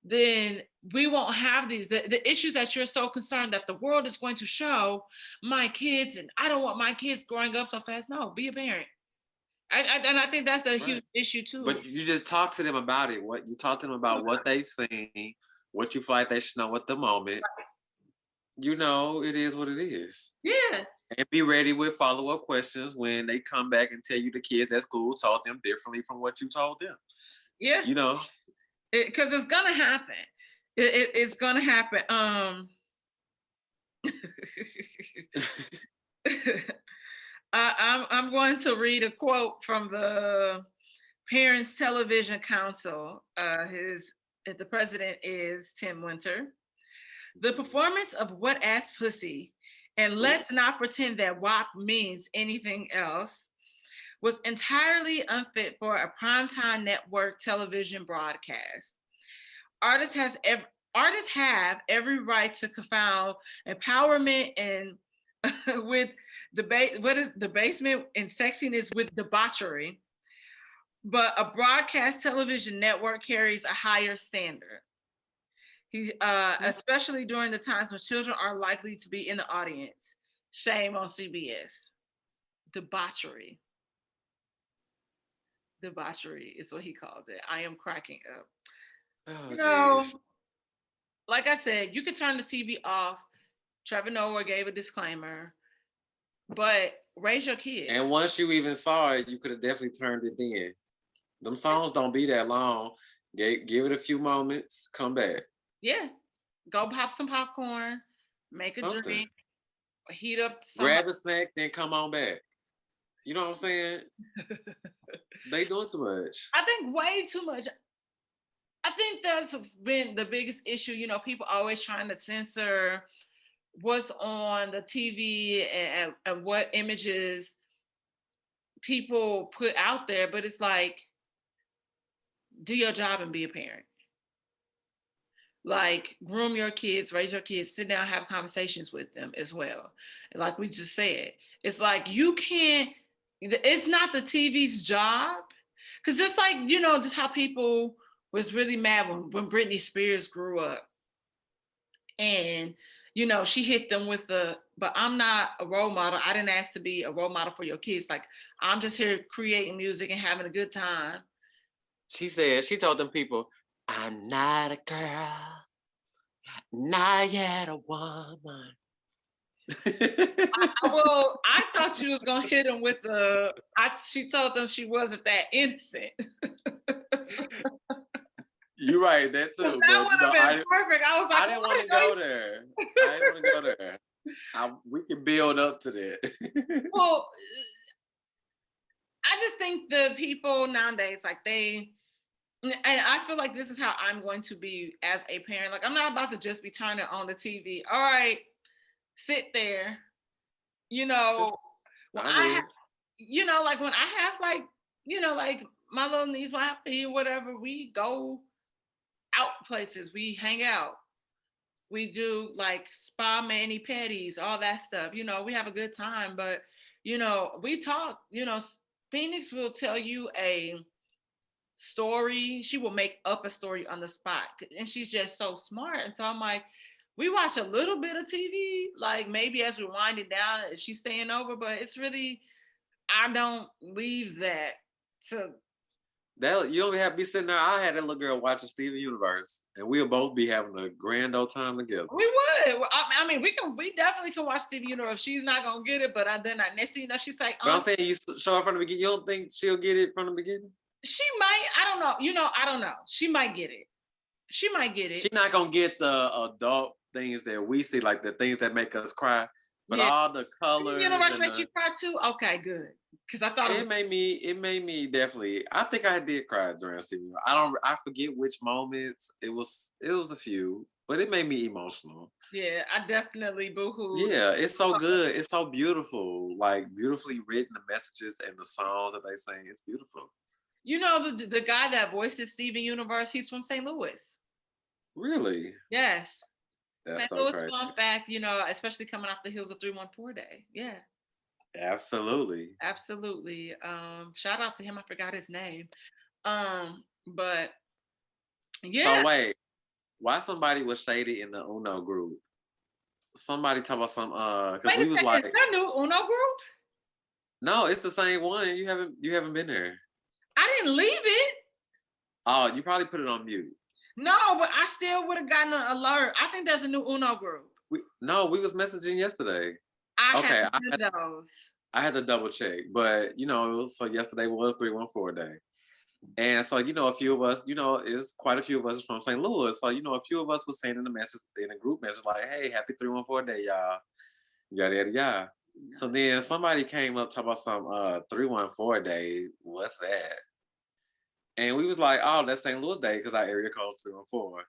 then we won't have the issues that you're so concerned that the world is going to show my kids, and I don't want my kids growing up so fast. No, be a parent. And I think that's a huge issue too. But you just talk to them about it. What you talk to them about, what they've seen, what you feel like they should know at the moment. Right. It is what it is. Yeah. And be ready with follow-up questions when they come back and tell you the kids at school told them differently from what you told them. Yeah. Because it's gonna happen. It's gonna happen. I'm going to read a quote from the Parents Television Council. The president is Tim Winter. The performance of Wet Ass Pussy, and let's not pretend that WAP means anything else, was entirely unfit for a primetime network television broadcast. Artists have every right to confound empowerment and with debate. What is debasement and sexiness with debauchery? but a broadcast television network carries a higher standard. Especially during the times when children are likely to be in the audience. Shame on CBS. Debauchery. Debauchery is what he called it. I am cracking up. Oh, You jeez. know, like I said, you could turn the TV off. Trevor Noah gave a disclaimer, but raise your kids. And once you even saw it, you could have definitely turned it in. Them songs don't be that long. Give it a few moments, come back. Yeah. Go pop some popcorn, make a Something. drink, heat up some. Grab a snack, then come on back. You know what I'm saying? They doing too much. I think way too much. I think that's been the biggest issue. You know, people always trying to censor what's on the TV and what images people put out there. But it's like, do your job and be a parent. Like, groom your kids, raise your kids, sit down, have conversations with them as well. And like we just said, it's like you can't, it's not the TV's job. Because just like, you know, just how people was really mad when Britney Spears grew up. And, you know, she hit them with but I'm not a role model. I didn't ask to be a role model for your kids. Like, I'm just here creating music and having a good time. She told them people, I'm not a girl, not yet a woman. I thought she was gonna hit him with she told them she wasn't that innocent. You're right, that too. That would have been perfect. I was like, I didn't want to go there. I didn't want to go there. We can build up to that. Well, I just think the people nowadays, like and I feel like this is how I'm going to be as a parent. Like, I'm not about to just be turning on the TV. All right, sit there. You know, when you know, like when I have like, you know, like my little niece, my whatever, we go out places, we hang out, we do like spa mani pedis, all that stuff. You know, we have a good time, but you know, we talk. You know, Phoenix will tell you a story. She will make up a story on the spot, and she's just so smart. And so I'm like, we watch a little bit of TV, like maybe as we're winding down, she's staying over, but it's really, I don't leave that to. You don't have to be sitting there. I had that little girl watching Steven Universe, and we'll both be having a grand old time together. We would. I mean, we definitely can watch Steven Universe. She's not gonna get it, but then next thing you know, she's like, but I'm saying you show her from the beginning. You don't think she'll get it from the beginning? She might. I don't know. You know, I don't know. She might get it. She might get it. She's not gonna get the adult things that we see, like the things that make us cry. But all the colors. Universe makes you cry too? Okay, good. Because I thought it made me definitely. I think I did cry during Steven. I forget which moments. It was a few, but it made me emotional. Yeah, I definitely boohooed. Yeah, it's so good. It's so beautiful. Like, beautifully written, the messages and the songs that they sing. It's beautiful. You know, the guy that voices Steven Universe, he's from St. Louis. Really? Yes. That's St. so Louis, crazy. Fun fact, you know, especially coming off the heels of 314 Day. Yeah. Absolutely. Absolutely. Shout out to him. I forgot his name. But yeah. So wait, why somebody was shady in the Uno group? Somebody talk about some because we was like, is there a new Uno group? No, it's the same one. You haven't been there. I didn't leave it. Oh, you probably put it on mute. No, but I still would have gotten an alert. I think there's a new Uno group. We was messaging yesterday. I had to double check, but you know, so yesterday was 314 Day. And so, you know, a few of us, you know, it's quite a few of us from St. Louis. So, you know, a few of us was sending a message in a group message like, hey, happy 314 Day, y'all. Yada, yada, yada. So then somebody came up talking about some 314 Day. What's that? And we was like, oh, that's St. Louis Day because our area code's 314.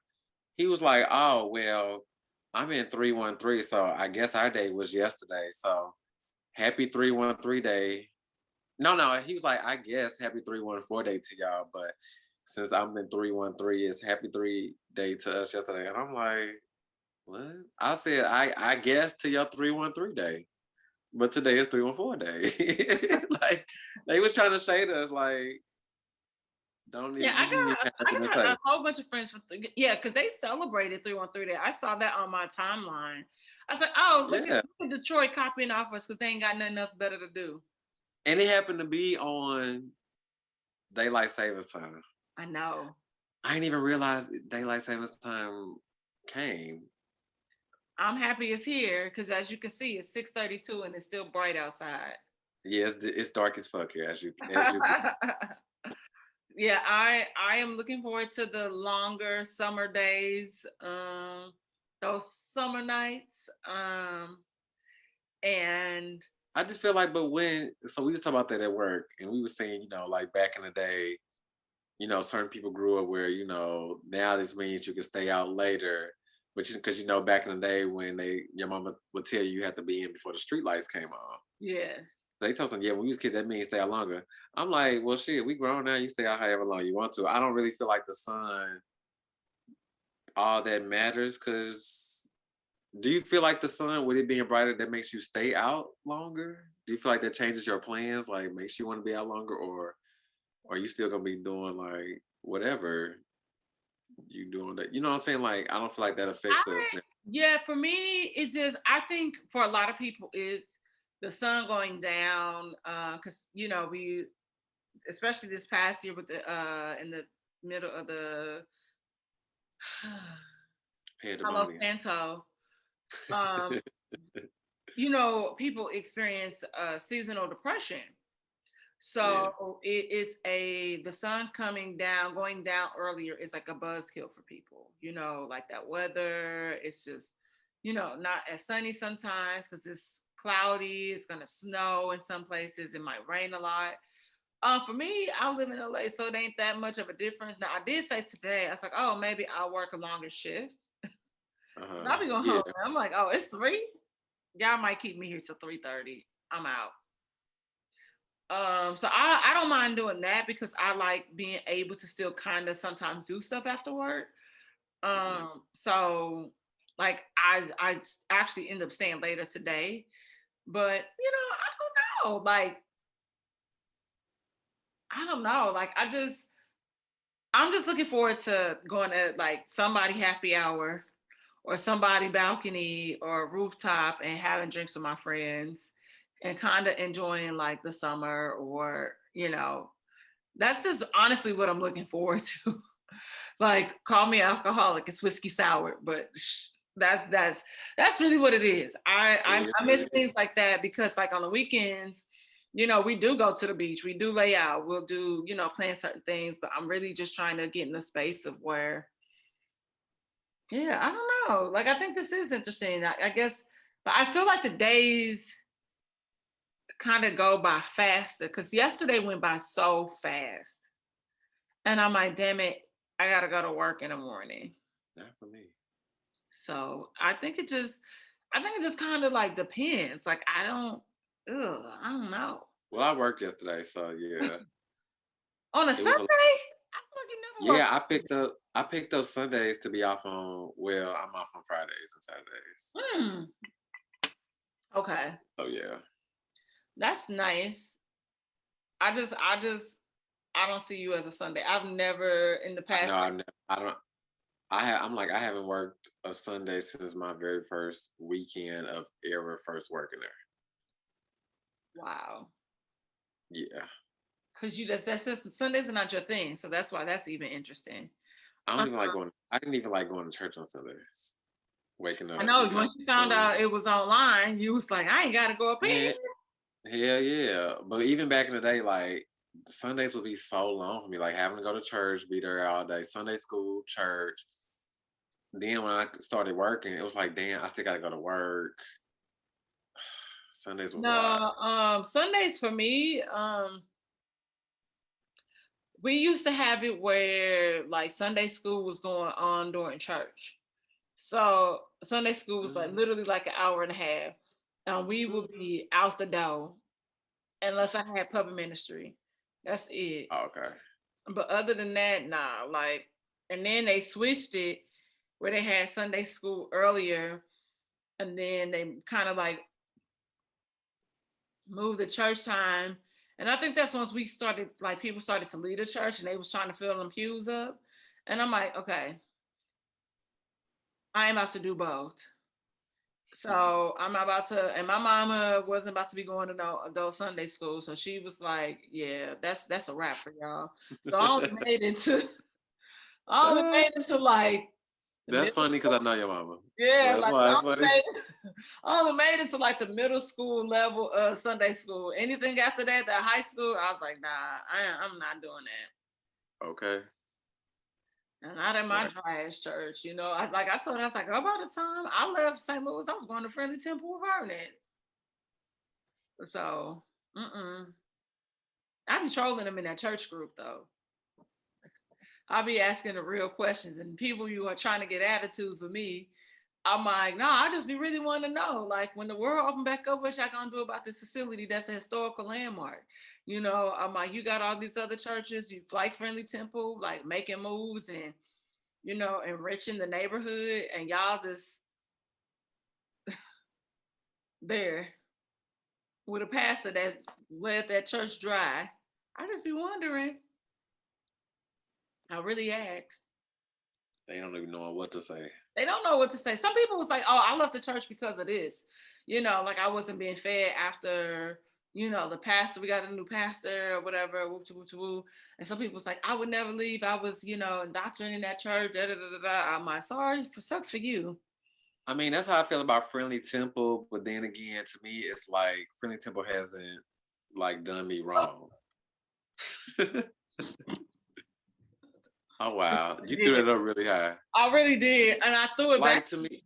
He was like, oh, well, I'm in 313, so I guess our day was yesterday. So happy 313 Day. No, he was like, I guess happy 314 Day to y'all, but since I'm in 313, it's happy 3 Day to us yesterday. And I'm like, what? I said, I guess to your 313 Day, but today is 314 Day. Like, they was trying to shade us, like, Don't Yeah, even. You shouldn't even have I nothing to got say. a whole bunch of friends from yeah, because they celebrated 313 Day. I saw that on my timeline. I was like, oh, Yeah, look at Detroit copying off us because they ain't got nothing else better to do. and it happened to be on daylight savings time. I know. I didn't even realize daylight savings time came. I'm happy it's here because as you can see, it's 6:32 and it's still bright outside. Yeah, it's dark as fuck here, as you can see. Yeah, I am looking forward to the longer summer days, those summer nights, and I just feel like, but when so we was talking about that at work, and we were saying, like back in the day, certain people grew up where, now this means you can stay out later. But because back in the day when your mama would tell you had to be in before the street lights came on. yeah. So they told us, yeah, when we was kids, that means stay out longer. I'm like, well, shit, we grown now. You stay out however long you want to. I don't really feel like the sun all that matters. Because do you feel like the sun, with it being brighter, that makes you stay out longer? Do you feel like that changes your plans, like makes you want to be out longer, or are you still gonna be doing like whatever you doing that? You know what I'm saying? Like, I don't feel like that affects us now. Yeah, for me, it just I think for a lot of people it's the sun going down because we especially this past year with the in the middle of the Palo Pandemonium. Santo, um, people experience seasonal depression. Yeah. So it's the sun coming down, going down earlier is like a buzzkill for people. Like that weather. It's just, not as sunny sometimes because it's cloudy. It's gonna snow in some places. It might rain a lot. For me, I live in LA, so it ain't that much of a difference. Now I did say today, I was like, oh, maybe I'll work a longer shift. I'll be going Yeah. home. I'm like, oh, it's 3. Y'all might keep me here till 3:30. I'm out. So I don't mind doing that because I like being able to still kind of sometimes do stuff after work. Hmm. So like I actually end up staying later today, but I don't know. Like I don't know. Like I'm just looking forward to going to like somebody happy hour or somebody balcony or rooftop and having drinks with my friends and kind of enjoying like the summer or that's just honestly what I'm looking forward to. Like, call me alcoholic, it's whiskey sour, but that's really what it is. I What miss it is. things like that because like on the weekends, we do go to the beach, we do lay out, we'll do, plan certain things, but I'm really just trying to get in the space of where, yeah, I don't know. Like I think this is interesting. I guess, but I feel like the days kind of go by faster because yesterday went by so fast. And I'm like, damn it, I gotta go to work in the morning. Not for me. So I think it just kind of like depends. Like I don't know. Well, I worked yesterday, so yeah, On a it was a Sunday, I feel like you never work. yeah. I picked up Sundays to be off on. Well, I'm off on Fridays and Saturdays. Hmm. Okay, So yeah, that's nice. I don't see you as a Sunday. I've never in the I past. know. I don't. I'm like I haven't worked a Sunday since my very first weekend of ever first working there. Wow, Yeah, because that's just Sundays are not your thing, so that's why that's even interesting. I don't Uh, even like going. I didn't even like going to church on Sundays. Waking I up, know getting out once you of found school. out it was online, you was like, I ain't got to go up in. Yeah, hell yeah. But even back in the day, like Sundays would be so long for me, like having to go to church, be there all day, Sunday school, church. Then when I started working, it was like, damn, I still gotta go to work. Sundays was a lot. No, Sundays for me, we used to have it where like Sunday school was going on during church. So Sunday school was like Mm, literally like an hour and a half. And we would mm. be out the door unless I had public ministry. That's it. Okay. But other than that, nah, like, and then they switched it where they had Sunday school earlier and then they kind of like moved the church time And I think that's once we started, like people started to lead the church and they was trying to fill them pews up. And I'm like, okay, I am about to do both. So I'm not about to, and my mama wasn't about to be going to no adult Sunday school. So she was like, yeah, that's a wrap for y'all. So I only made it to, I only made it to like the That's middle funny because I know your mama. Yeah, That's like why it's funny. I only made it to like the middle school level of Sunday school. Anything after that, that high school, I was like, nah, I'm not doing that. Okay. And not in my dry ass church, you know. I told her, I was like, oh, by the time I left St. Louis, I was going to Friendly Temple with her in it. So, I be trolling them in that church group though. I'll be asking the real questions, and people you are trying to get attitudes with me. I'm like, no, I just be really wanting to know, like, when the world open back up, what y'all gonna do about this facility that's a historical landmark? You know, I'm like, you got all these other churches, you like Friendly Temple, like making moves and, you know, enriching the neighborhood, and y'all just there with a pastor that let that church dry. I just be wondering. I really asked. They don't even know what to say. They don't know what to say. Some people was like, oh, I left the church because of this. You know, like I wasn't being fed after, you know, the pastor, we got a new pastor or whatever, whoop to whoop to whoop. And some people was like, I would never leave. I was, you know, indoctrinated in that church. Da, da, da, da, da. I'm like, sorry, sucks for you. I mean, that's how I feel about Friendly Temple, but then again, to me, it's like Friendly Temple hasn't like done me wrong. Oh wow, you threw it up really high. I really did, and I threw it back to me.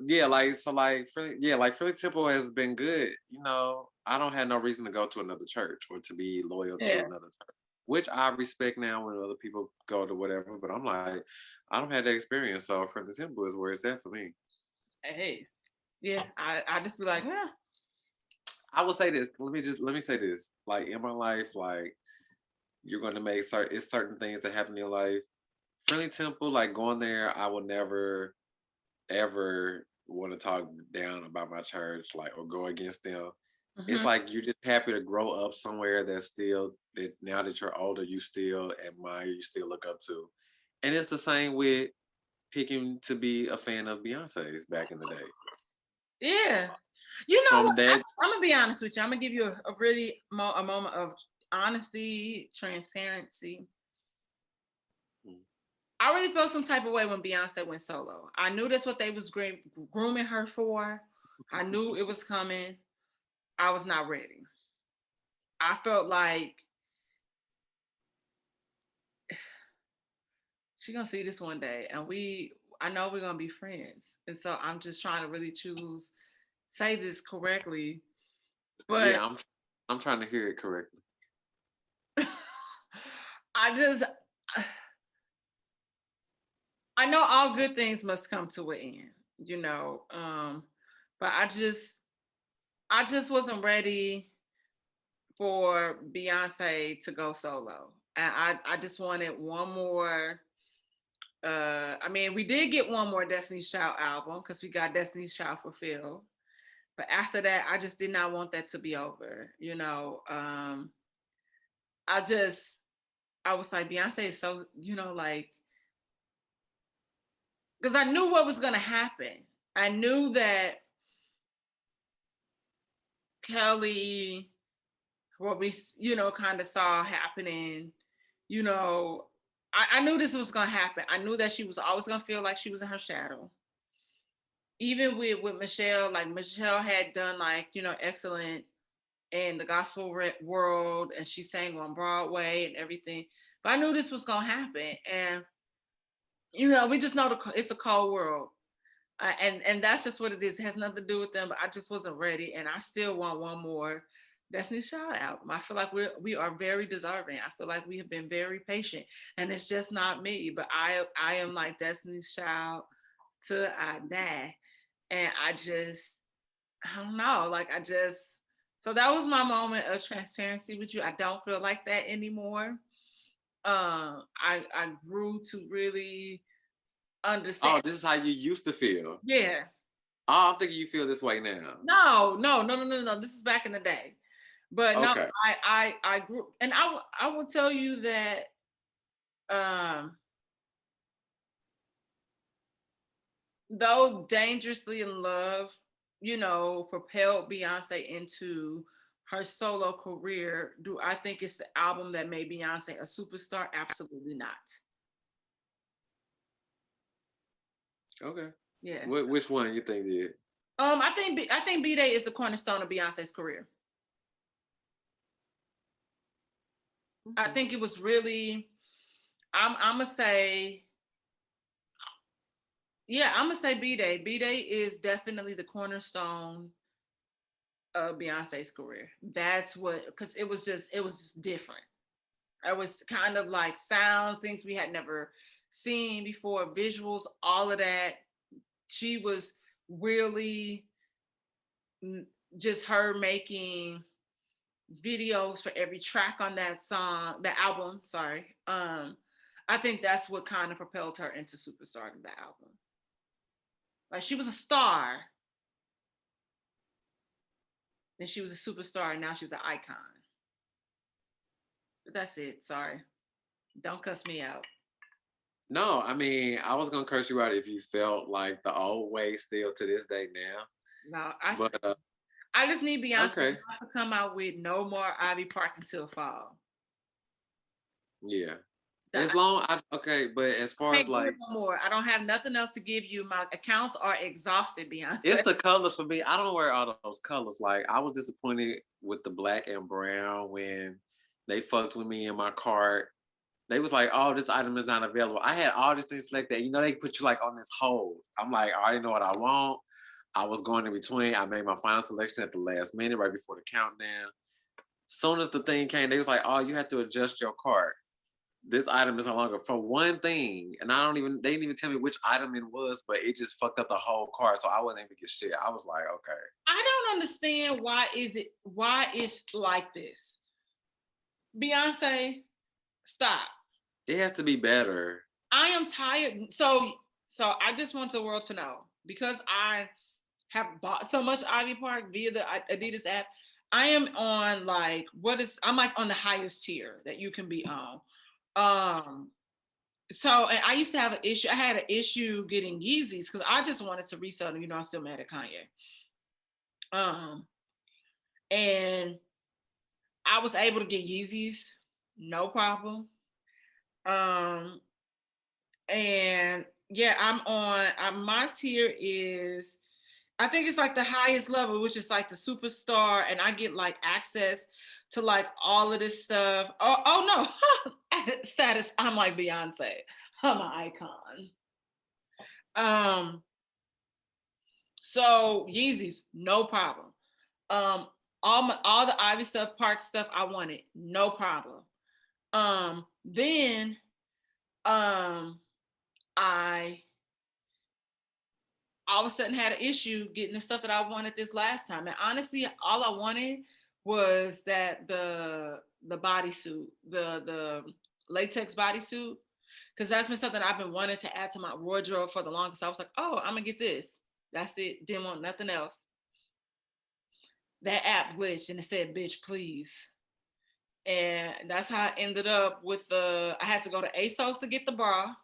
Yeah, like so, like Friendly Temple has been good. You know, I don't have no reason to go to another church or to be loyal to another church, which I respect now when other people go to whatever. But I'm like, I don't have that experience, so Friendly Temple is where it's at for me. Hey, yeah, I just be like, yeah. I will say this. Let me say this. Like in my life, like you're going to make certain things that happen in your life. Friendly Temple, like going there, I will never ever want to talk down about my church, like or go against them. It's like you're just happy to grow up somewhere that's still that now that you're older, you still admire, you still look up to. And it's the same with picking to be a fan of Beyonce's back in the day. Yeah. You know From what? that, I'm gonna be honest with you. I'm gonna give you a really a moment of honesty, transparency. I really felt some type of way when Beyonce went solo. I knew that's what they was grooming her for. I knew it was coming. I was not ready. I felt like she's gonna see this one day, and I know we're gonna be friends. And so I'm just trying to really say this correctly. But yeah, I'm trying to hear it correctly. I know all good things must come to an end, you know. But I just wasn't ready for Beyonce to go solo. And I just wanted one more. I mean, we did get one more Destiny's Child album because we got Destiny's Child Fulfilled. But after that, I just did not want that to be over. You know, I was like, Beyonce is so, you know, like, because I knew what was going to happen. I knew that Kelly, what we, you know, kind of saw happening, you know, I knew this was going to happen. I knew that she was always going to feel like she was in her shadow. Even with Michelle, like Michelle had done like, you know, excellent in the gospel world, and she sang on Broadway and everything. But I knew this was going to happen. And, you know, we just know it's a cold world. And that's just what it is. It has nothing to do with them, but I just wasn't ready. And I still want one more Destiny's Child album. I feel like we are very deserving. I feel like we have been very patient, and it's just not me. But I am like Destiny's Child till I die, and I don't know. Like so that was my moment of transparency with you. I don't feel like that anymore. I grew to really understand. Oh, this is how you used to feel. Yeah. Oh, I'm thinking you feel this way now. No. This is back in the day. But no, I grew, and I will tell you that though Dangerously in Love, propelled Beyonce into her solo career, do I think it's the album that made Beyonce a superstar? Absolutely not. Okay. Yeah. Which one you think did? I think B Day is the cornerstone of Beyonce's career. Okay. I think it was really. I'm gonna say. Yeah, I'm gonna say B Day. B Day is definitely the cornerstone of Beyonce's career. That's what, because it was just different. It was kind of like sounds, things we had never seen before, visuals, all of that. She was really just her making videos for every track on that song, the album, sorry. I think that's what kind of propelled her into superstardom, the album. Like she was a star, then she was a superstar, and now she's an icon. But that's it. Sorry. Don't cuss me out. No, I mean, I was gonna curse you out if you felt like the old way still to this day now. No, But I just need Beyonce to come out with no more Ivy Park until fall. Yeah. As long okay, but as far as like no more. I don't have nothing else to give you. My accounts are exhausted, Beyonce. It's the colors for me. I don't wear all those colors. Like I was disappointed with the black and brown when they fucked with me in my cart. They was like, "Oh, this item is not available." I had all these things like that. They put you like on this hold. I'm like, I already know what I want. I was going in between. I made my final selection at the last minute, right before the countdown. Soon as the thing came, they was like, "Oh, you have to adjust your cart. This item is no longer for one thing." And they didn't even tell me which item it was, but it just fucked up the whole cart. So I wasn't able to get shit. I was like, okay. I don't understand why it's like this. Beyonce, stop. It has to be better. I am tired. So I just want the world to know, because I have bought so much Ivy Park via the Adidas app. I am on I'm like on the highest tier that you can be on. So, and I used to have an issue. I had an issue getting Yeezys because I just wanted to resell them. I'm still mad at Kanye. And I was able to get Yeezys, no problem. And yeah, my tier is, I think it's like the highest level, which is like the superstar, and I get like access to like all of this stuff. Oh no, status. I'm like Beyonce. I'm an icon. So Yeezys, no problem. All the Ivy stuff, Park stuff, I wanted, no problem. Then I all of a sudden had an issue getting the stuff that I wanted this last time. And honestly, all I wanted was that the bodysuit, the latex bodysuit, because that's been something I've been wanting to add to my wardrobe for the longest. So I was like, oh, I'm gonna get this. That's it. Didn't want nothing else. That app glitched and it said, bitch, please. And that's how I ended up with I had to go to ASOS to get the bra.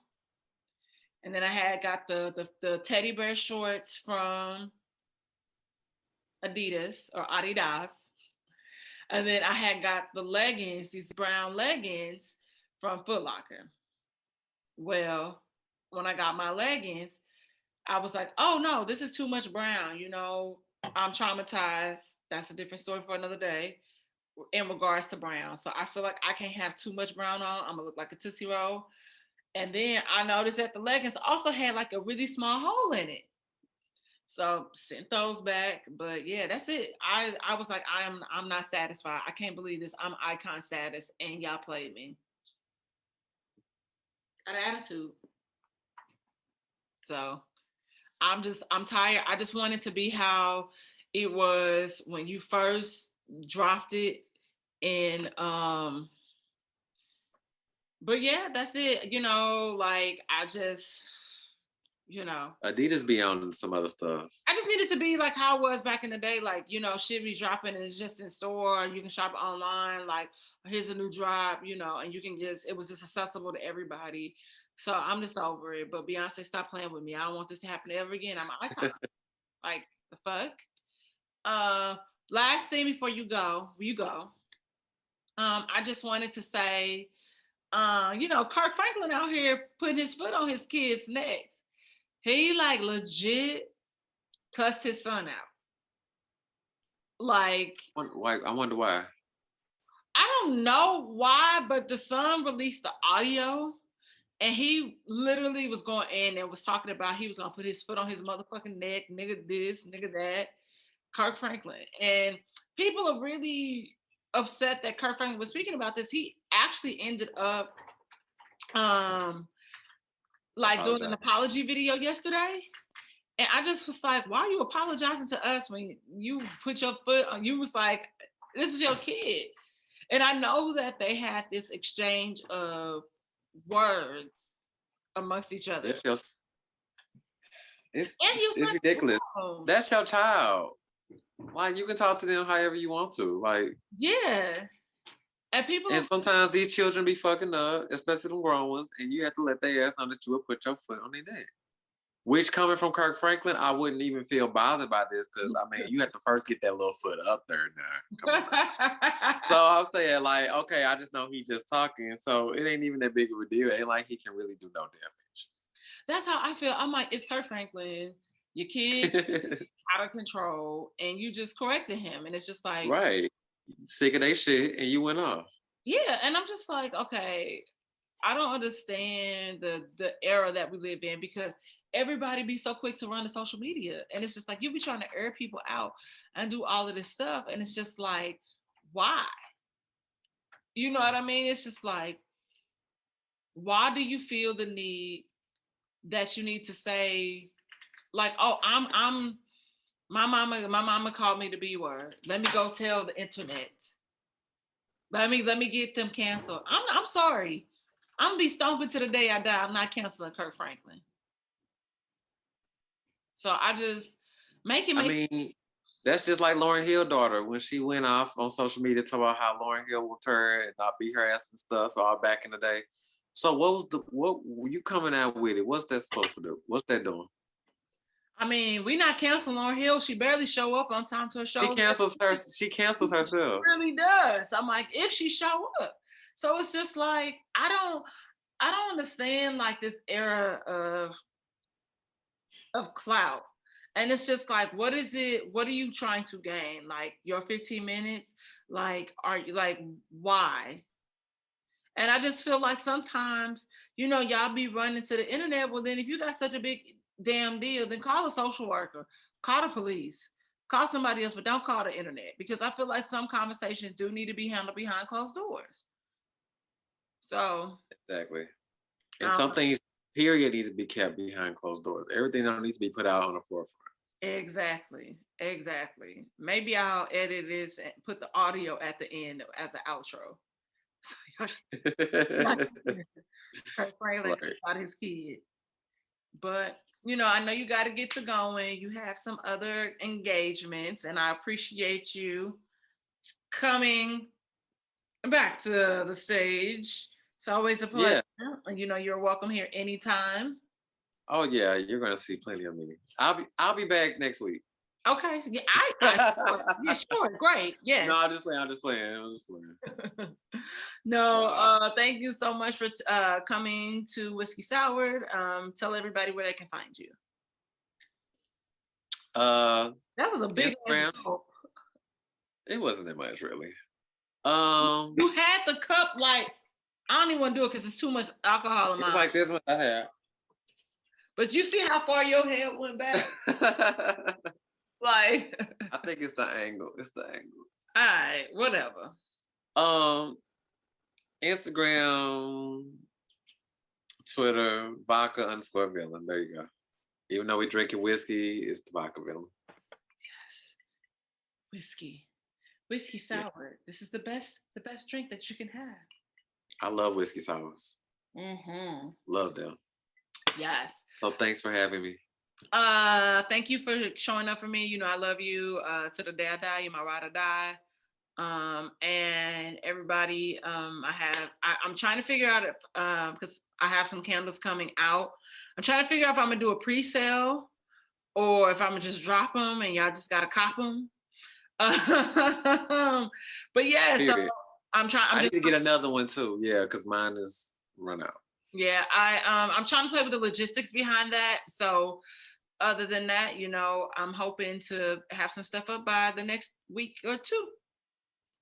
And then I had got the teddy bear shorts from Adidas or Adidas. And then I had got the leggings, these brown leggings from Foot Locker. Well, when I got my leggings, I was like, oh no, this is too much brown. I'm traumatized. That's a different story for another day in regards to brown. So I feel like I can't have too much brown on. I'm gonna look like a Tootsie Roll. And then I noticed that the leggings also had like a really small hole in it. So sent those back. But yeah, that's it. I was like, I'm not satisfied. I can't believe this. I'm icon status and y'all played me. Got an attitude. So I'm tired. I just want it to be how it was when you first dropped it. And but yeah, that's it. Like I just, you know. Adidas be on some other stuff. I just need it to be like how it was back in the day, like, you know, shit be dropping and it's just in store, you can shop it online, like here's a new drop, you know, and you can just, it was just accessible to everybody. So I'm just over it. But Beyonce, stop playing with me. I don't want this to happen ever again. I'm an icon. Like the fuck. Last thing before you go. I just wanted to say, you know, Kirk Franklin out here putting his foot on his kids' necks. He like legit cussed his son out. Like, I wonder why. I don't know why, but the son released the audio and he literally was going in and was talking about he was gonna put his foot on his motherfucking neck, nigga this, nigga that, Kirk Franklin. And people are really upset that Kirk Franklin was speaking about this. He actually ended up like doing an apology video yesterday. And I just was like, why are you apologizing to us when you put your foot on? You was like, this is your kid. And I know that they had this exchange of words amongst each other. It's ridiculous. That's your child. Like, you can talk to them however you want to. Like, yeah. And sometimes these children be fucking up, especially the grown ones, and you have to let their ass know that you will put your foot on their neck. Which, coming from Kirk Franklin, I wouldn't even feel bothered by this because, I mean, you have to first get that little foot up there now. So I'm saying, like, okay, I just know he just talking, so it ain't even that big of a deal. It ain't like he can really do no damage. That's how I feel. I'm like, it's Kirk Franklin. Your kid out of control, and you just corrected him, and it's just like, right, sick of that shit, and you went off. Yeah, and I'm just like, okay, I don't understand the era that we live in because everybody be so quick to run to social media, and it's just like you be trying to air people out and do all of this stuff, and it's just like, why? You know what I mean? It's just like, why do you feel the need that you need to say, like, oh, I'm my mama called me the B word. Let me go tell the internet. Let me get them canceled. I'm sorry. I'm gonna be stomping to the day I die. I'm not canceling Kirk Franklin. So I just I mean, that's just like Lauryn Hill's daughter when she went off on social media talking about how Lauryn Hill whooped her and I beat her ass and stuff all back in the day. So what were you coming out with it? What's that supposed to do? What's that doing? I mean, we not canceling Lauryn Hill. She barely show up on time to her show. She cancels herself. She really does. I'm like, if she show up. So it's just like, I don't understand like this era of clout. And it's just like, what is it? What are you trying to gain? Like your 15 minutes? Like, are you like, why? And I just feel like sometimes, you know, y'all be running to the internet. Well, then if you got such a big damn deal, then call a social worker, call the police, call somebody else, but don't call the internet because I feel like some conversations do need to be handled behind closed doors. So exactly. And some things, period, need to be kept behind closed doors. Everything don't need to be put out on the forefront. Exactly. Maybe I'll edit this and put the audio at the end as an outro. Kirk Franklin about his kid. But you know, I know you got to get to going. You have some other engagements, and I appreciate you coming back to the stage. It's always a pleasure. Yeah. You know, you're welcome here anytime. Oh yeah, you're gonna see plenty of me. I'll be back next week. Okay. Yeah, yeah, sure. Great. Yes. No, I'm just playing. No, thank you so much for coming to Whiskey Sour. Tell everybody where they can find you. That was a big Instagram. It wasn't that much really. You had the cup like I don't even want to do it because it's too much alcohol in mine. It's like this one I have. But you see how far your head went back? Like I think it's the angle. All right, whatever. Instagram, Twitter, vodka_villain. There you go. Even though we drinking whiskey, it's the vodka villain. Yes. Whiskey sour. Yeah. This is the best drink that you can have. I love whiskey sours. Mm-hmm. Love them. Yes. So thanks for having me. Thank you for showing up for me. You know, I love you to the day I die. You're my ride or die. And everybody, I'm trying to figure out if, because I have some candles coming out. I'm trying to figure out if I'm gonna do a pre-sale or if I'm gonna just drop them and y'all just gotta cop them. But yeah, so I need to get another one too. Yeah, because mine is run out. Yeah, I'm trying to play with the logistics behind that. So other than that, you know, I'm hoping to have some stuff up by the next week or two.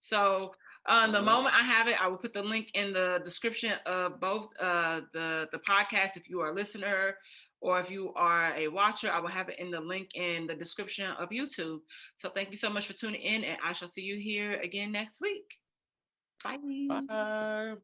So the moment I have it, I will put the link in the description of both the podcast if you are a listener or if you are a watcher. I will have it in the link in the description of YouTube. So thank you so much for tuning in, and I shall see you here again next week. Bye. Bye.